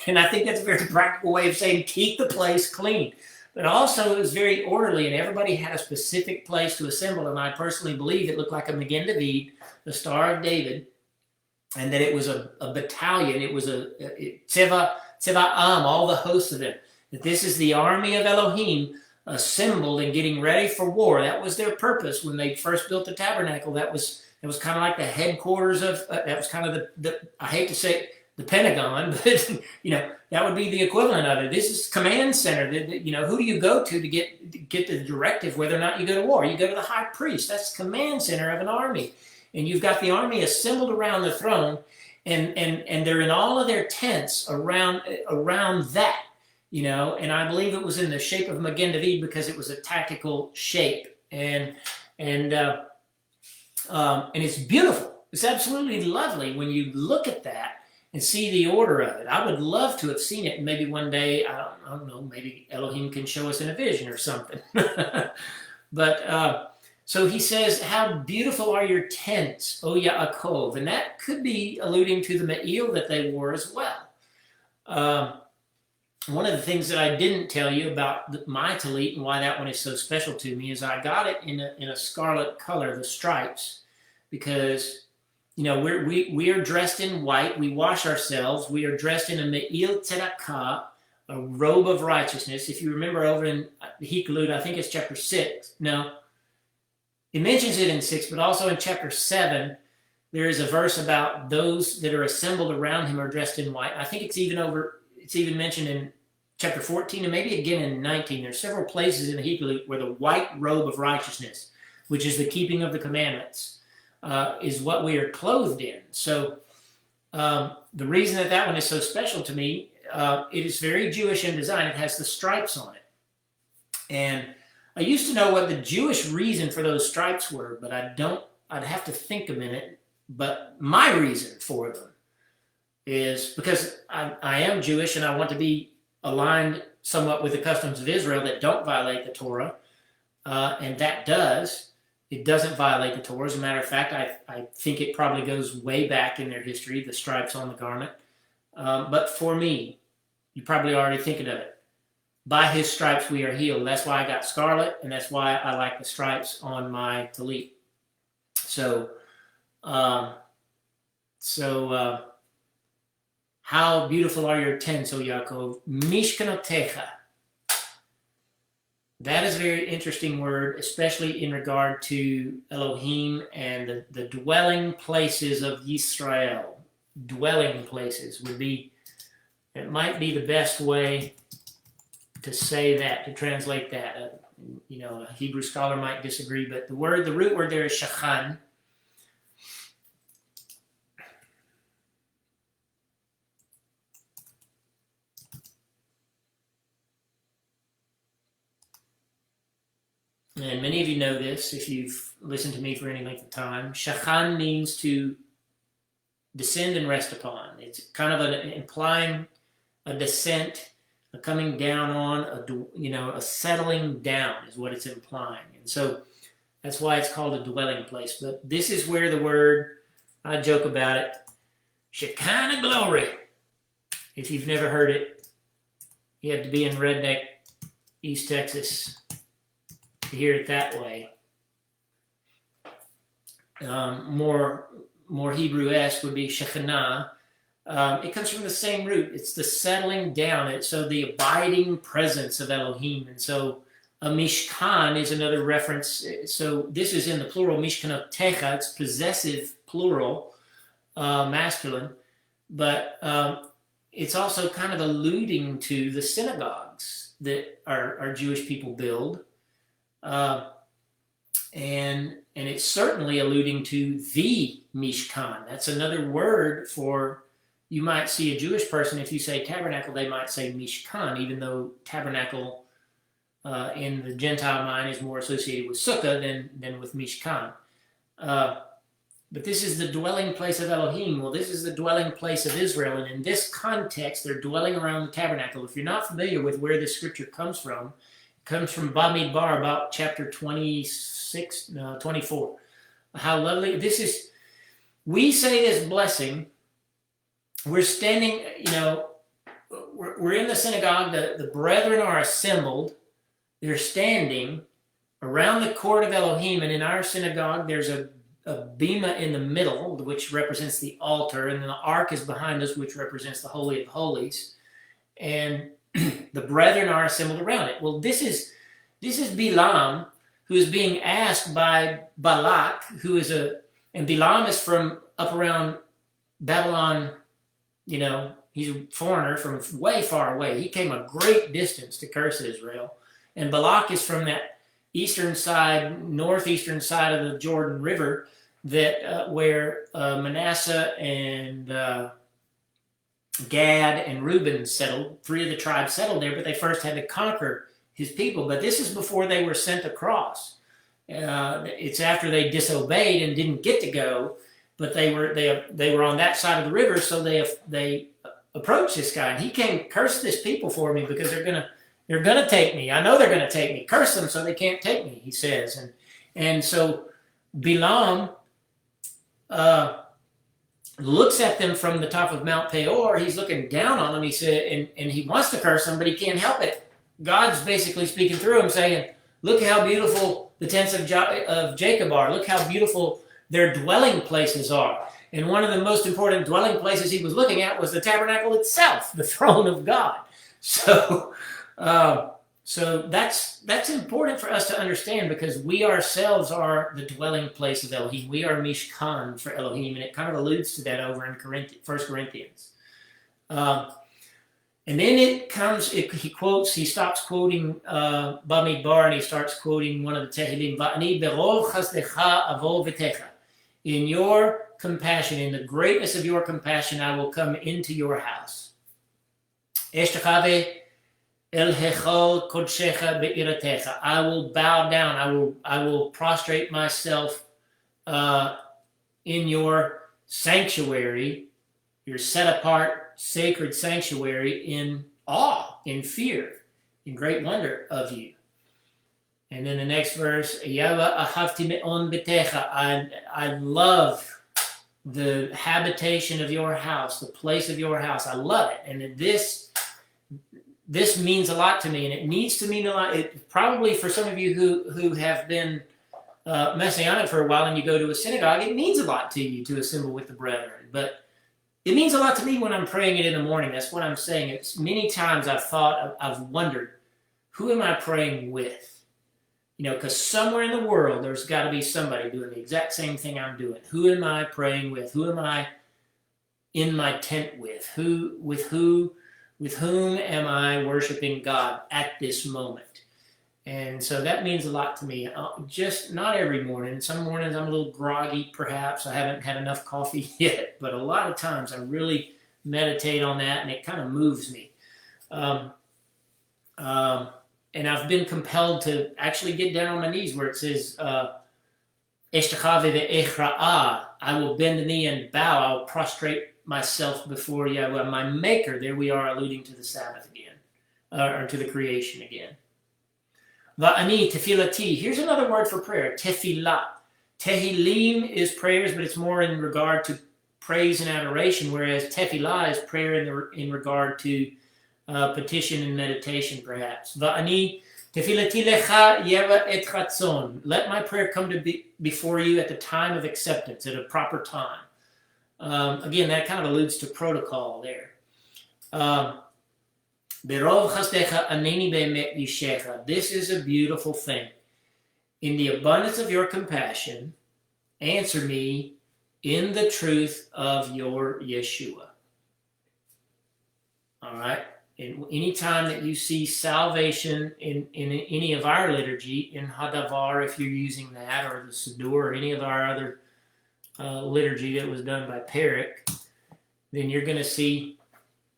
And I think that's a very practical way of saying keep the place clean. But also it was very orderly, and everybody had a specific place to assemble. And I personally believe it looked like a Magen David, the Star of David, and that it was a battalion. It was a Tzeva'am, all the hosts of them. That this is the army of Elohim assembled and getting ready for war. That was their purpose when they first built the tabernacle. That was kind of like the headquarters of that was kind of the I hate to say the Pentagon, but that would be the equivalent of it. This is command center. Who do you go to get the directive whether or not you go to war? You go to the high priest. That's the command center of an army, and you've got the army assembled around the throne, and they're in all of their tents around that. And I believe it was in the shape of Magen David because it was a tactical shape, and it's beautiful. It's absolutely lovely when you look at that and see the order of it. I would love to have seen it, and maybe one day, I don't know, maybe Elohim can show us in a vision or something. But so he says, how beautiful are your tents, O Yaakov, and that could be alluding to the me'il that they wore as well. One of the things that I didn't tell you about my talit and why that one is so special to me is I got it in a scarlet color, the stripes, because we are dressed in white. We wash ourselves. We are dressed in a me'il tzedakah, a robe of righteousness. If you remember over in Hikalut, I think it's chapter 6. No, it mentions it in 6, but also in chapter 7, there is a verse about those that are assembled around him are dressed in white. I think it's even mentioned in chapter 14 and maybe again in 19. There's several places in the Hikalut where the white robe of righteousness, which is the keeping of the commandments, is what we are clothed in. So the reason that one is so special to me, it is very Jewish in design. It has the stripes on it. And I used to know what the Jewish reason for those stripes were, but I'd have to think a minute. But my reason for them is because I am Jewish and I want to be aligned somewhat with the customs of Israel that don't violate the Torah, and that does. It doesn't violate the Torah. As a matter of fact, I think it probably goes way back in their history, the stripes on the garment. But for me, you're probably already thinking of it. By his stripes we are healed. That's why I got scarlet, and that's why I like the stripes on my talit. So how beautiful are your tents, O Yaakov? Mishkanotecha. That is a very interesting word, especially in regard to Elohim and the dwelling places of Yisrael. Dwelling places it might be the best way to say that, to translate that. A Hebrew scholar might disagree, but the root word there is shachan. And many of you know this if you've listened to me for any length of time. Shachan means to descend and rest upon. It's kind of implying a descent, a coming down on, a settling down is what it's implying. And so that's why it's called a dwelling place. But this is where the word, I joke about it, Shekinah glory. If you've never heard it, you have to be in redneck East Texas to hear it that way. more Hebrew-esque would be Shekinah. It comes from the same root. It's the settling down. So the abiding presence of Elohim. And so a Mishkan is another reference. So this is in the plural, Mishkanotecha. It's possessive plural, masculine. But it's also kind of alluding to the synagogues that our Jewish people build. And it's certainly alluding to the Mishkan. That's another word for, you might see a Jewish person, if you say tabernacle, they might say Mishkan, even though tabernacle in the Gentile mind is more associated with Sukkah than with Mishkan. But this is the dwelling place of Elohim. Well, this is the dwelling place of Israel. And in this context, they're dwelling around the tabernacle. If you're not familiar with where this scripture comes from, it comes from Bamidbar, about chapter 24. How lovely. This is, we say this blessing. We're standing, we're in the synagogue. The brethren are assembled. They're standing around the court of Elohim. And in our synagogue, there's a bema in the middle, which represents the altar, and then the ark is behind us, which represents the Holy of Holies, and the brethren are assembled around it. Well, this is Bilam, who is being asked by Balak, and Bilam is from up around Babylon. He's a foreigner from way far away. He came a great distance to curse Israel, and Balak is from that northeastern side of the Jordan River, that where Manasseh and Gad and Reuben settled. 3 of the tribes settled there, but they first had to conquer his people. But this is before they were sent across. It's after they disobeyed and didn't get to go, but they were on that side of the river, so they approached this guy, and he came, curse this people for me because they're gonna take me. I know they're gonna take me. Curse them so they can't take me, he says. And so Bilam looks at them from the top of Mount Peor. He's looking down on them. He said, and he wants to curse them, but he can't help it. God's basically speaking through him, saying, "Look how beautiful the tents of Jacob are. Look how beautiful their dwelling places are." And one of the most important dwelling places he was looking at was the tabernacle itself, the throne of God. So that's important for us to understand, because we ourselves are the dwelling place of Elohim. We are Mishkan for Elohim, and it kind of alludes to that over in 1 Corinthians. And then he stops quoting Bamidbar, and he starts quoting one of the Tehillim. Va'ani berov chasdecha avo v'techa. In your compassion, in the greatness of your compassion, I will come into your house. Eshtachave el hechol kodshecha be'iratecha. I will bow down. I will prostrate myself in your sanctuary, your set apart sacred sanctuary, in awe, in fear, in great wonder of you. And then the next verse, Yava ahavti me'on betecha. I love the habitation of your house, the place of your house. I love it. And this means a lot to me, and it needs to mean a lot. Probably for some of you who have been Messianic for a while and you go to a synagogue, it means a lot to you to assemble with the brethren. But it means a lot to me when I'm praying it in the morning. That's what I'm saying. It's many times I've wondered, who am I praying with? Because somewhere in the world there's got to be somebody doing the exact same thing I'm doing. Who am I praying with? Who am I in my tent with? With whom am I worshiping God at this moment? And so that means a lot to me. Just not every morning. Some mornings I'm a little groggy, perhaps. I haven't had enough coffee yet. But a lot of times I really meditate on that, and it kind of moves me. And I've been compelled to actually get down on my knees where it says, Eshtachave ve'echra'ah. I will bend the knee and bow. I will prostrate myself before Yahweh, my maker. There we are, alluding to the Sabbath again, or to the creation again. Va'ani tefillati. Here's another word for prayer, tefillah. Tehillim is prayers, but it's more in regard to praise and adoration, whereas tefillah is prayer in regard to petition and meditation, perhaps. Va'ani Tefilati lecha yeva et chatzon. Let my prayer come to be before you at the time of acceptance, at a proper time. Again, that kind of alludes to protocol there. Berov chasdecha aneni be'emet yishecha. This is a beautiful thing. In the abundance of your compassion, answer me in the truth of your Yeshua. All right? And any time that you see salvation in any of our liturgy, in Hadavar, if you're using that, or the Siddur, or any of our other liturgy that was done by Perik, then you're going to see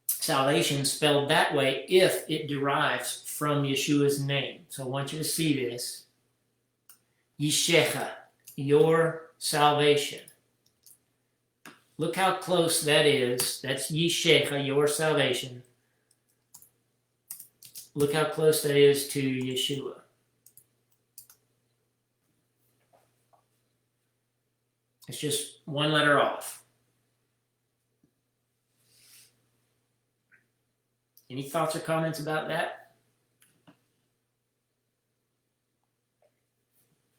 salvation spelled that way if it derives from Yeshua's name. So I want you to see this. Yishecha, your salvation. Look how close that is. That's Yishecha, your salvation. Look how close that is to Yeshua. It's just one letter off. Any thoughts or comments about that?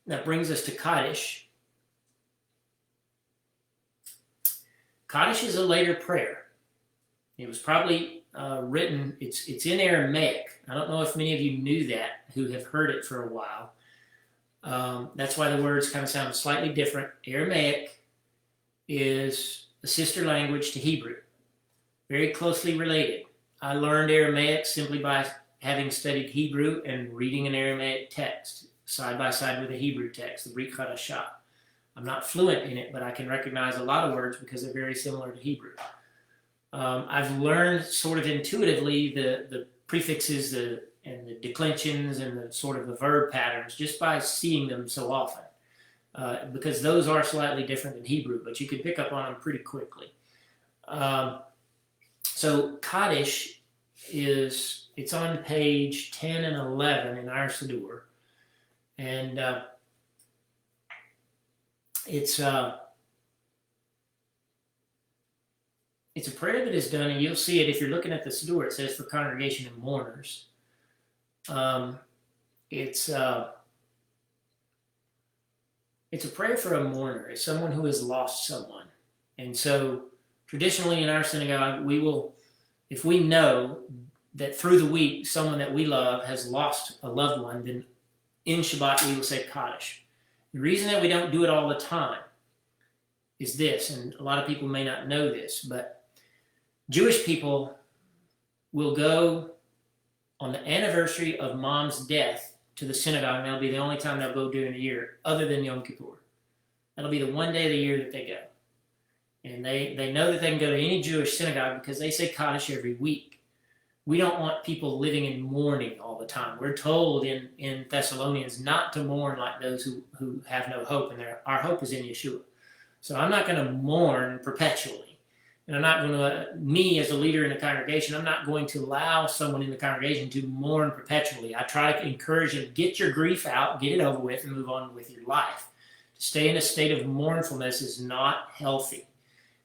That brings us to Kaddish. Kaddish is a later prayer. It was probably written, it's in Aramaic. I don't know if many of you knew that, who have heard it for a while. That's why the words kind of sound slightly different. Aramaic is a sister language to Hebrew, very closely related. I learned Aramaic simply by having studied Hebrew and reading an Aramaic text side by side with a Hebrew text, the Brit Chadashah. I'm not fluent in it, but I can recognize a lot of words because they're very similar to Hebrew. I've learned sort of intuitively the prefixes and the declensions and the sort of the verb patterns just by seeing them so often, because those are slightly different than Hebrew, but you can pick up on them pretty quickly. So Kaddish it's on page 10 and 11 in our Siddur, and it's a prayer that is done, and you'll see it if you're looking at the Siddur. It says for congregation and mourners. It's a prayer for a mourner. It's someone who has lost someone. And so traditionally in our synagogue, we will, if we know that through the week someone that we love has lost a loved one, then in Shabbat we will say Kaddish. The reason that we don't do it all the time is this, and a lot of people may not know this, but Jewish people will go on the anniversary of mom's death to the synagogue, and that'll be the only time they'll go during the year, other than Yom Kippur. That'll be the one day of the year that they go. And they know that they can go to any Jewish synagogue because they say Kaddish every week. We don't want people living in mourning all the time. We're told in Thessalonians not to mourn like those who have no hope, and our hope is in Yeshua. So I'm not going to mourn perpetually. And I'm not going to, me as a leader in the congregation, I'm not going to allow someone in the congregation to mourn perpetually. I try to encourage them, get your grief out, get it over with, and move on with your life. To stay in a state of mournfulness is not healthy,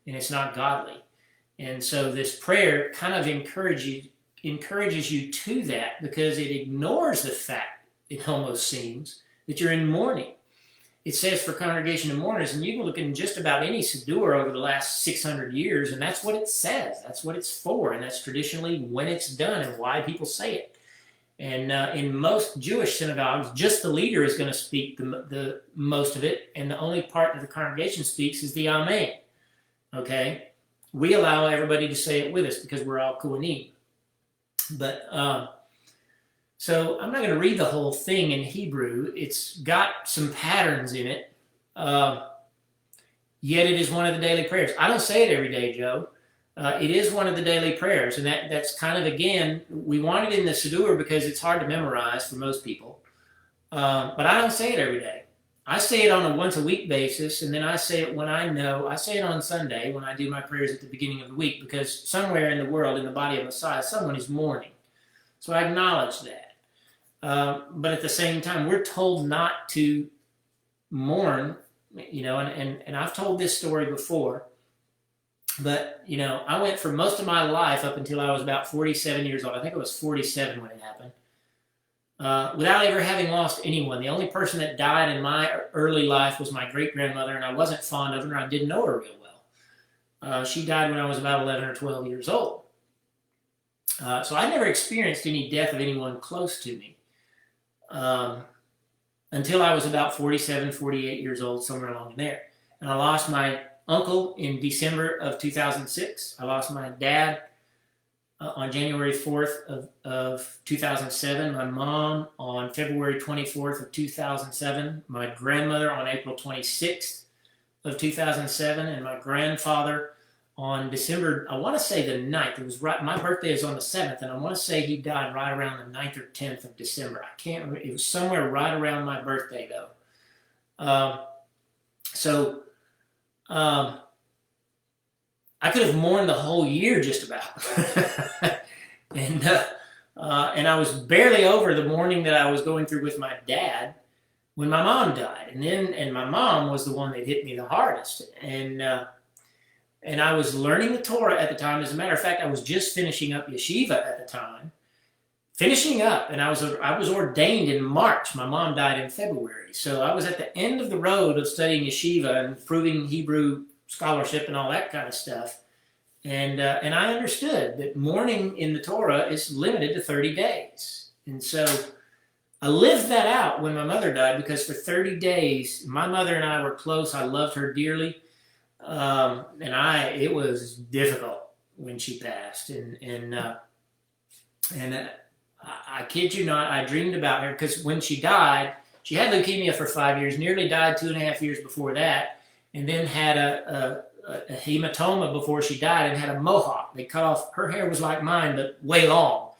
and it's not godly. And so this prayer kind of encourages you to that, because it ignores the fact, it almost seems, that you're in mourning. It says for congregation and mourners, and you can look in just about any Siddur over the last 600 years, and that's what it says. That's what it's for, and that's traditionally when it's done and why people say it. And in most Jewish synagogues, just the leader is going to speak the most of it, and the only part that the congregation speaks is the Amen. Okay? We allow everybody to say it with us because we're all Kohanim. But so I'm not going to read the whole thing in Hebrew. It's got some patterns in it. Yet it is one of the daily prayers. I don't say it every day, Joe. It is one of the daily prayers. And that's kind of, again, we want it in the Siddur because it's hard to memorize for most people. But I don't say it every day. I say it on a once-a-week basis, and then I say it when I know. I say it on Sunday when I do my prayers at the beginning of the week, because somewhere in the world, in the body of Messiah, someone is mourning. So I acknowledge that. But at the same time, we're told not to mourn, and I've told this story before, but, I went for most of my life up until I was about 47 years old. I think I was 47 when it happened. without ever having lost anyone. The only person that died in my early life was my great-grandmother, and I wasn't fond of her, and I didn't know her real well. She died when I was about 11 or 12 years old. So I never experienced any death of anyone close to me until I was about 47, 48 years old, somewhere along there. And I lost my uncle in December of 2006. I lost my dad on January 4th of 2007, my mom on February 24th of 2007, my grandmother on April 26th of 2007, and my grandfather on December, I want to say the 9th. It was right, my birthday is on the 7th, and I want to say he died right around the 9th or 10th of December. I can't remember. It was somewhere right around my birthday, though. So I could have mourned the whole year just about. and I was barely over the mourning that I was going through with my dad when my mom died. And my mom was the one that hit me the hardest. And I was learning the Torah at the time. As a matter of fact, I was just finishing up yeshiva at the time. Finishing up, and I was ordained in March. My mom died in February. So I was at the end of the road of studying yeshiva and proving Hebrew scholarship and all that kind of stuff. And I understood that mourning in the Torah is limited to 30 days. And so I lived that out when my mother died, because for 30 days, my mother and I were close. I loved her dearly. It was difficult when she passed. I kid you not, I dreamed about her, because when she died, she had leukemia for 5 years, nearly died 2.5 years before that, and then had a hematoma before she died, and had a mohawk. They cut off, her hair was like mine, but way long.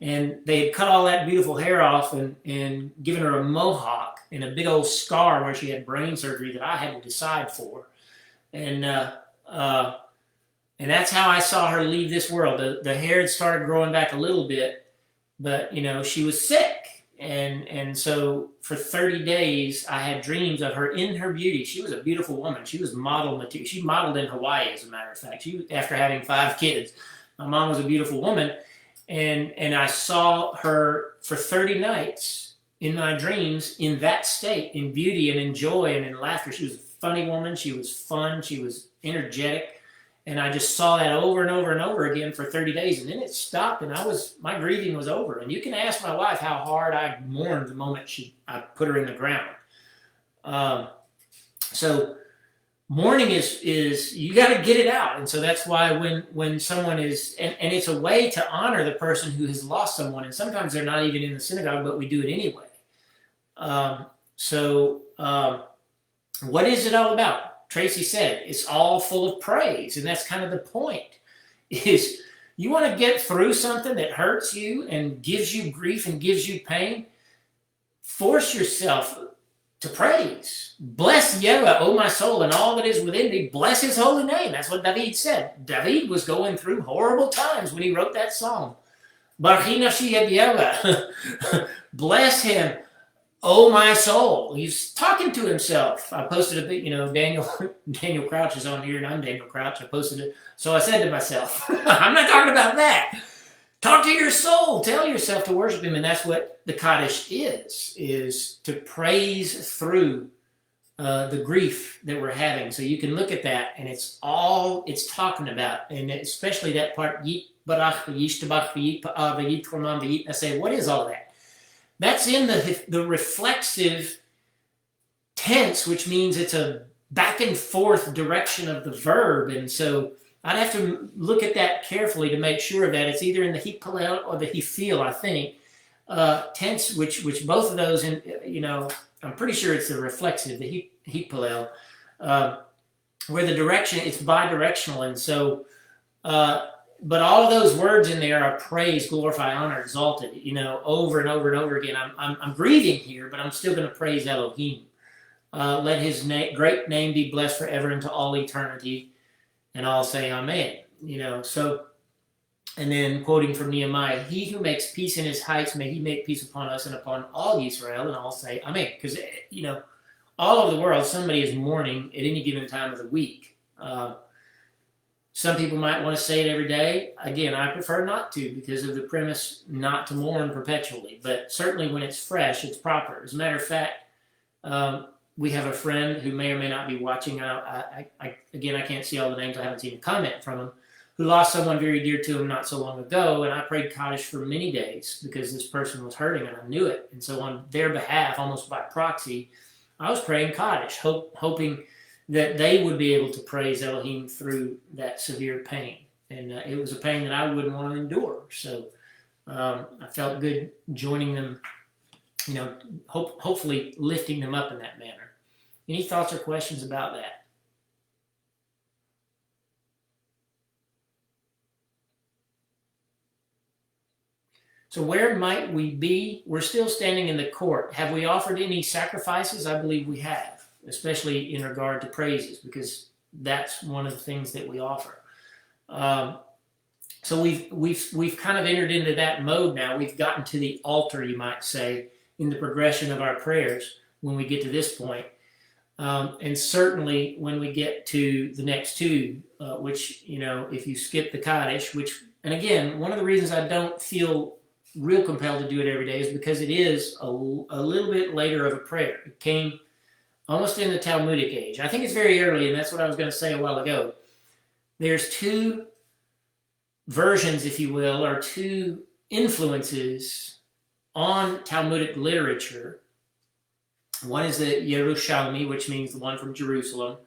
And they had cut all that beautiful hair off and given her a mohawk and a big old scar where she had brain surgery that I had to decide for. And that's how I saw her leave this world. The hair had started growing back a little bit, but, she was sick. And so for 30 days, I had dreams of her in her beauty. She was a beautiful woman. She was model material. She modeled in Hawaii, as a matter of fact. After having 5 kids. My mom was a beautiful woman. And I saw her for 30 nights in my dreams in that state, in beauty and in joy and in laughter. She was a funny woman. She was fun. She was energetic. And I just saw that over and over and over again for 30 days. And then it stopped, and my grieving was over. And you can ask my wife how hard I mourned the moment I put her in the ground. So mourning is you got to get it out. And so that's why when someone is, and it's a way to honor the person who has lost someone. And sometimes they're not even in the synagogue, but we do it anyway. What is it all about? Tracy said, it's all full of praise. And that's kind of the point, is you want to get through something that hurts you and gives you grief and gives you pain. Force yourself to praise. Bless Yahweh, O my soul, and all that is within me. Bless his holy name. That's what David said. David was going through horrible times when he wrote that song. Baruch nafshi et Yahweh. Bless him, oh my soul. He's talking to himself. I posted a bit, Daniel Crouch is on here, and I'm Daniel Crouch. I posted it. So I said to myself, I'm not talking about that. Talk to your soul. Tell yourself to worship him. And that's what the Kaddish is to praise through the grief that we're having. So you can look at that, and it's all it's talking about. And especially that part, Yit Barach, Yishtabach, Yit Pa'av, Yit Korman, Yit Naseh. What is all of that? That's in the reflexive tense, which means it's a back and forth direction of the verb. And so I'd have to look at that carefully to make sure that it's either in the hipalel or the hifil, I think, tense, which both of those, I'm pretty sure it's the reflexive, the hipalel, where the direction, it's bidirectional. And so, but all of those words in there are praise, glorify, honor, exalted, over and over and over again. I'm grieving here, but I'm still going to praise Elohim. Let his great name be blessed forever into all eternity. And I'll say amen. So, and then quoting from Nehemiah, he who makes peace in his heights, may he make peace upon us and upon all Israel. And I'll say amen. Because, all over the world, somebody is mourning at any given time of the week. Some people might want to say it every day. Again, I prefer not to because of the premise not to mourn perpetually. But certainly when it's fresh, it's proper. As a matter of fact, we have a friend who may or may not be watching. Again, I can't see all the names. I haven't seen a comment from him, who lost someone very dear to him not so long ago. And I prayed Kaddish for many days because this person was hurting and I knew it. And so on their behalf, almost by proxy, I was praying Kaddish, hoping that they would be able to praise Elohim through that severe pain. And it was a pain that I wouldn't want to endure. So I felt good joining them, hopefully lifting them up in that manner. Any thoughts or questions about that? So where might we be? We're still standing in the court. Have we offered any sacrifices? I believe we have, especially in regard to praises, because that's one of the things that we offer. So we've kind of entered into that mode now. We've gotten to the altar, you might say, in the progression of our prayers when we get to this point. And certainly when we get to the next two, which, if you skip the Kaddish, and again, one of the reasons I don't feel real compelled to do it every day is because it is a little bit later of a prayer. It came almost in the Talmudic age. I think it's very early, and that's what I was going to say a while ago. There's two versions, if you will, or two influences on Talmudic literature. One is the Yerushalmi, which means the one from Jerusalem,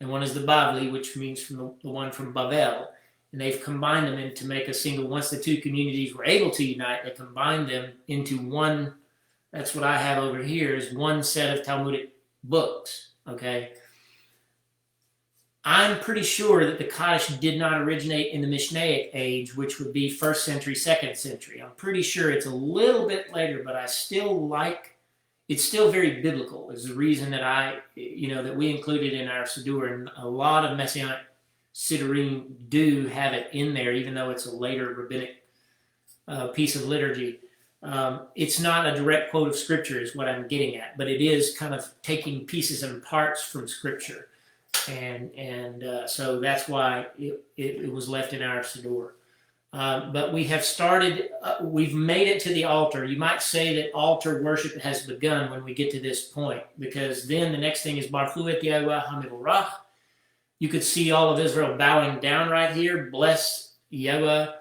and one is the Bavli, which means from the one from Babel. And they've combined them to make a single. Once the two communities were able to unite, they combined them into one. That's what I have over here, is one set of Talmudic books. Okay. I'm pretty sure that the Kaddish did not originate in the Mishnaic age, which would be 1st century, 2nd century. I'm pretty sure it's a little bit later, but I still it's still very biblical. Is the reason that that we included in our Siddur, and a lot of Messianic Siddurim do have it in there, even though it's a later rabbinic piece of liturgy. It's not a direct quote of Scripture is what I'm getting at, but it is kind of taking pieces and parts from Scripture. And so that's why it was left in our Siddur. But we have started, we've made it to the altar. You might say that altar worship has begun when we get to this point, because then the next thing is Baruch et Yahweh HaMevorach. You could see all of Israel bowing down right here. Bless Yahweh,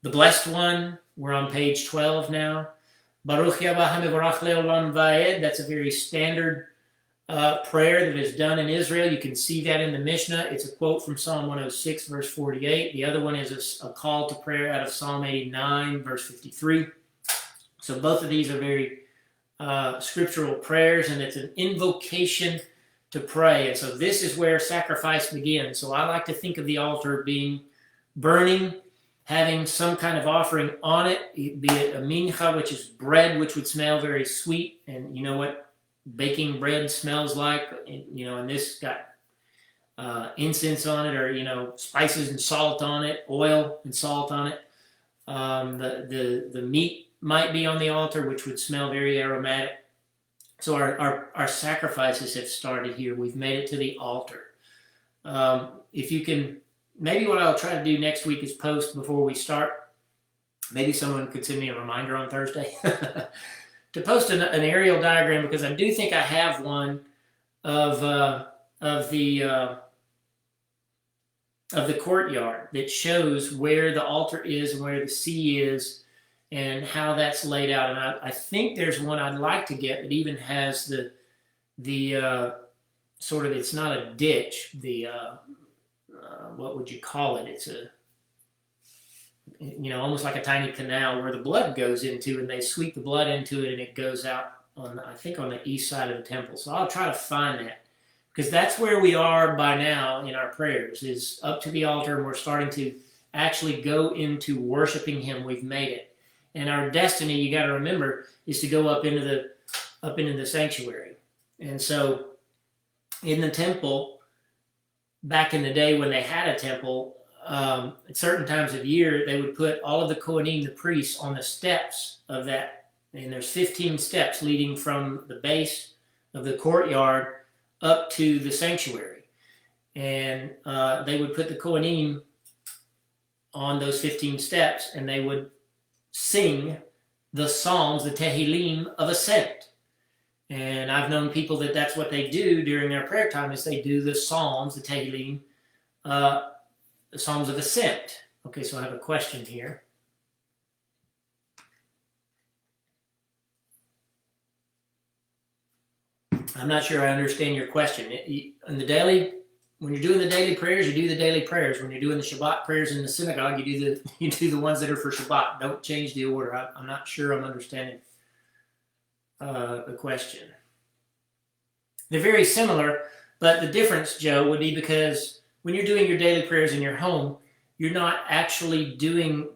the blessed one. We're on page 12 now. Baruch Yahweh HaMevorach Leolam Vaed. That's a very standard prayer that is done in Israel. You can see that in the Mishnah. It's a quote from Psalm 106, verse 48. The other one is a call to prayer out of Psalm 89, verse 53. So both of these are very scriptural prayers, and it's an invocation to pray. And so this is where sacrifice begins. So I like to think of the altar being burning, having some kind of offering on it, be it a mincha, which is bread, which would smell very sweet. And you know what baking bread smells like? And this got incense on it, or, spices and salt on it, oil and salt on it. The meat might be on the altar, which would smell very aromatic. So our sacrifices have started here. We've made it to the altar. If you can, maybe what I'll try to do next week is post before we start. Maybe someone could send me a reminder on Thursday to post an aerial diagram, because I do think I have one of the courtyard that shows where the altar is and where the sea is, and how that's laid out. And I think there's one I'd like to get that even has the sort of, it's not a ditch, what would you call it? It's almost like a tiny canal where the blood goes into, and they sweep the blood into it, and it goes out on the east side of the temple. So I'll try to find that, because that's where we are by now in our prayers, is up to the altar, and we're starting to actually go into worshiping Him. We've made it. And our destiny, you got to remember, is to go up into the sanctuary. And so in the temple, back in the day when they had a temple, at certain times of year, they would put all of the Kohanim, the priests, on the steps of that. And there's 15 steps leading from the base of the courtyard up to the sanctuary. and they would put the Kohanim on those 15 steps, and they would sing the Psalms, the Tehillim of Ascent. And I've known people that's what they do during their prayer time, is they do the Psalms, the Tehillim, the Psalms of Ascent. Okay, so I have a question here. I'm not sure I understand your question. When you're doing the daily prayers, you do the daily prayers. When you're doing the Shabbat prayers in the synagogue, you do the ones that are for Shabbat. Don't change the order. I'm not sure I'm understanding the question. They're very similar, but the difference, Joe, would be because when you're doing your daily prayers in your home, you're not actually doing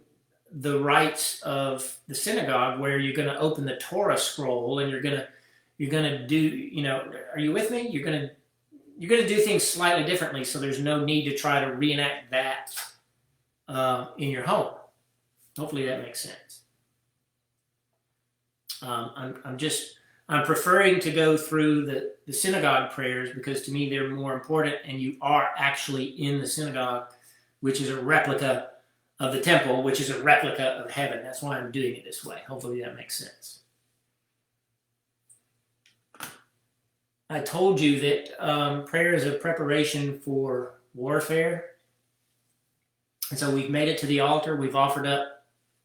the rites of the synagogue, where you're going to open the Torah scroll and you're going to do, are you with me? You're going to do things slightly differently, so there's no need to try to reenact that in your home. Hopefully that makes sense. I'm preferring to go through the synagogue prayers, because to me they're more important, and you are actually in the synagogue, which is a replica of the temple, which is a replica of heaven. That's why I'm doing it this way. Hopefully that makes sense. I told you that prayer is a preparation for warfare. And so we've made it to the altar. We've offered up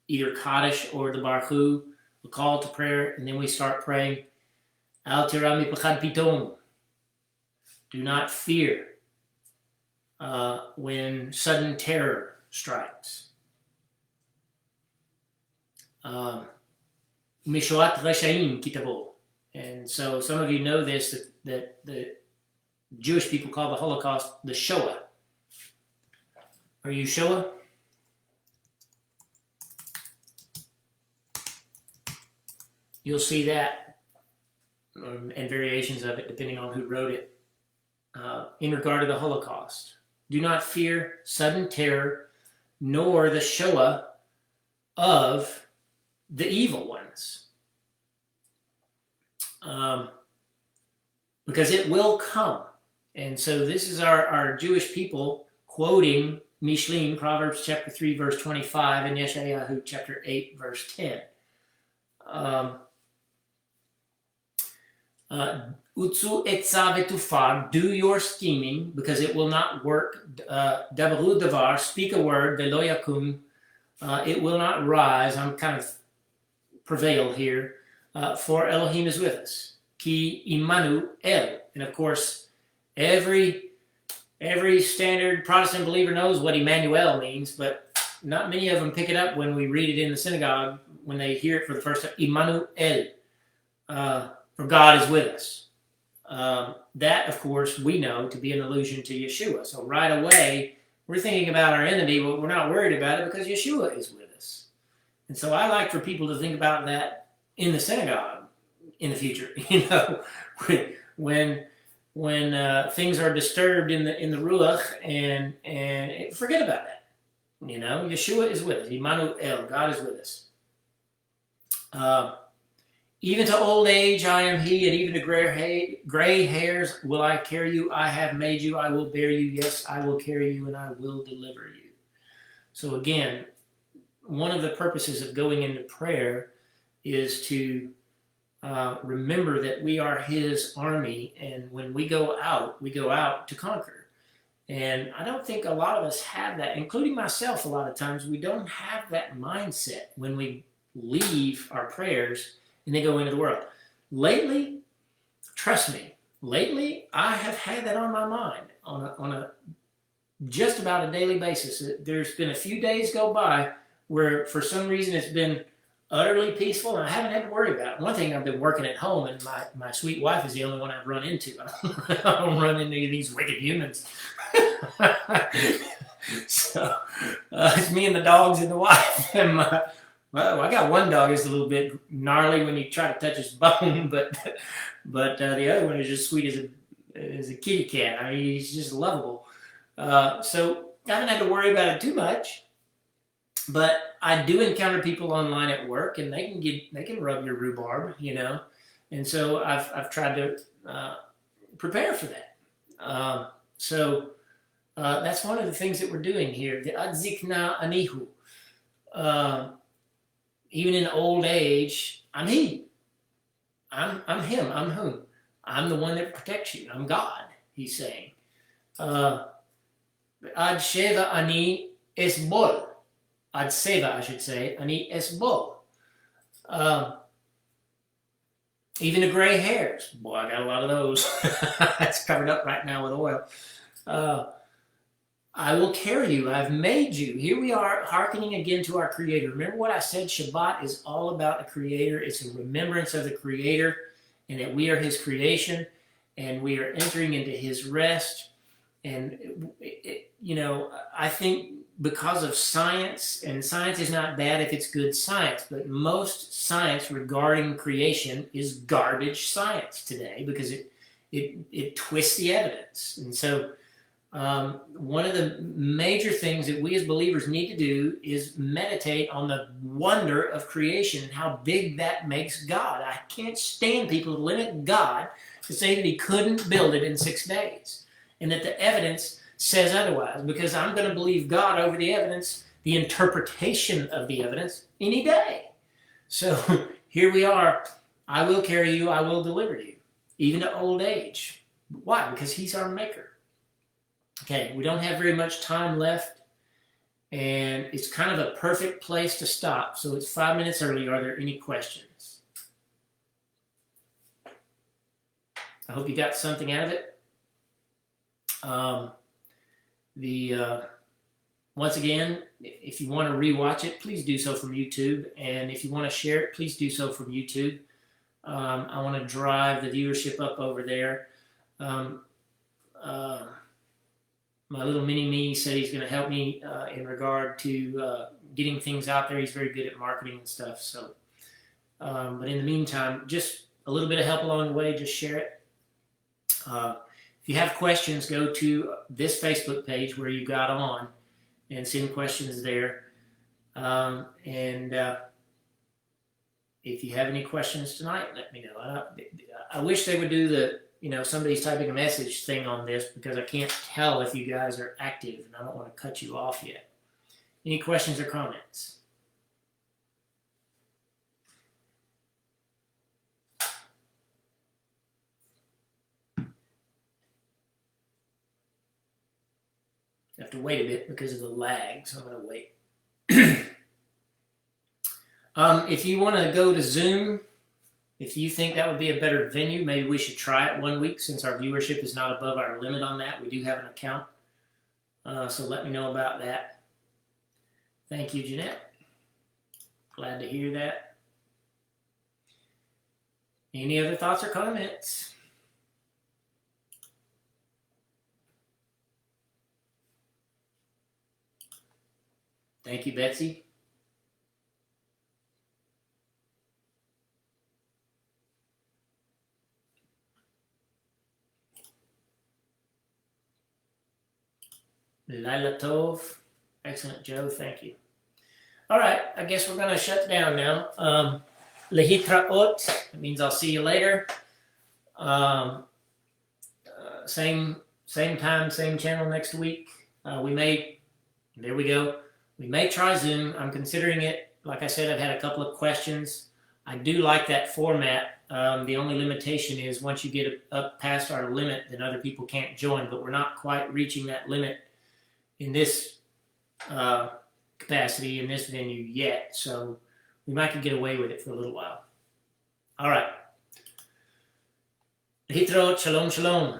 either Kaddish or the Baruch Hu, a call to prayer, and then we start praying. Al tira mipachad pitom. Do not fear when sudden terror strikes. Mishoat reshaim kitabo. And so some of you know this, that the Jewish people call the Holocaust the Shoah. Are you Shoah? You'll see that, and variations of it, depending on who wrote it, in regard to the Holocaust. Do not fear sudden terror, nor the Shoah of the evil ones. Because it will come. And so this is our Jewish people quoting Mishlim, Proverbs chapter 3, verse 25, and Yeshayahu chapter 8, verse 10. Utsu etza vetufar, do your scheming, because it will not work. Dabaru davar, speak a word, velo yakum, it will not rise. I'm kind of prevailed here. For Elohim is with us. Ki imanu el. And of course, every standard Protestant believer knows what Emmanuel means, but not many of them pick it up when we read it in the synagogue, when they hear it for the first time. Imanu el. For God is with us. That, of course, we know to be an allusion to Yeshua. So right away, we're thinking about our enemy, but we're not worried about it because Yeshua is with us. And so I like for people to think about that in the synagogue in the future. When things are disturbed in the Ruach, and forget about that. Yeshua is with us. Immanuel, God is with us. Even to old age I am he, and even to gray hairs will I carry you. I have made you, I will bear you. Yes, I will carry you, and I will deliver you. So again, one of the purposes of going into prayer is to remember that we are his army, and when we go out to conquer. And I don't think a lot of us have that, including myself. A lot of times we don't have that mindset when we leave our prayers and they go into the world. Lately, trust me, I have had that on my mind on a just about a daily basis. There's been a few days go by where for some reason it's been utterly peaceful, and I haven't had to worry about it. One thing, I've been working at home, and my sweet wife is the only one I've run into. I don't run into these wicked humans. So it's me and the dogs and the wife. And I got one dog that's a little bit gnarly when you try to touch his bone, but the other one is just sweet as a kitty cat. I mean, he's just lovable. So I haven't had to worry about it too much. But I do encounter people online at work, and they can rub your rhubarb, and so I've tried to prepare for that. So That's one of the things that we're doing here. The adzikna anihu. Even in old age, I'm he. I'm him. I'm whom. I'm the one that protects you. I'm God, he's saying. Ad sheva ani esbol. Ad seva, I should say. Ani esbol. Even the gray hairs. Boy, I got a lot of those. It's covered up right now with oil. I will carry you. I've made you. Here we are, hearkening again to our Creator. Remember what I said? Shabbat is all about the Creator. It's a remembrance of the Creator and that we are His creation and we are entering into His rest. And, I think because of science, and science is not bad if it's good science, but most science regarding creation is garbage science today because it twists the evidence. And so one of the major things that we as believers need to do is meditate on the wonder of creation and how big that makes God. I can't stand people who limit God to say that He couldn't build it in 6 days and that the evidence says otherwise, because I'm going to believe God over the evidence, the interpretation of the evidence, any day. So here we are. I will carry you. I will deliver you, even to old age. Why? Because He's our maker. Okay, we don't have very much time left, and it's kind of a perfect place to stop. So it's 5 minutes early. Are there any questions? I hope you got something out of it. Once again, if you want to rewatch it, please do so from YouTube. And if you want to share it, please do so from YouTube. I want to drive the viewership up over there. My little mini-me said he's going to help me in regard to getting things out there. He's very good at marketing and stuff. So, but in the meantime, just a little bit of help along the way. Just share it. If you have questions, go to this Facebook page where you got on and send questions there. If you have any questions tonight, let me know. I wish they would do the, somebody's typing a message thing on this because I can't tell if you guys are active and I don't want to cut you off yet. Any questions or comments? I have to wait a bit because of the lag, so I'm going to wait. If you want to go to Zoom, if you think that would be a better venue, maybe we should try it 1 week since our viewership is not above our limit on that. We do have an account, so let me know about that. Thank you, Jeanette. Glad to hear that. Any other thoughts or comments? Thank you, Betsy. Lila Tov. Excellent, Joe. Thank you. All right. I guess we're going to shut down now. Lehitraot. It means I'll see you later. Same time, same channel next week. There we go. We may try Zoom. I'm considering it. Like I said, I've had a couple of questions. I do like that format. The only limitation is once you get up past our limit, then other people can't join. But we're not quite reaching that limit in this capacity, in this venue yet. So we might could get away with it for a little while. All right. Hitro, shalom, shalom.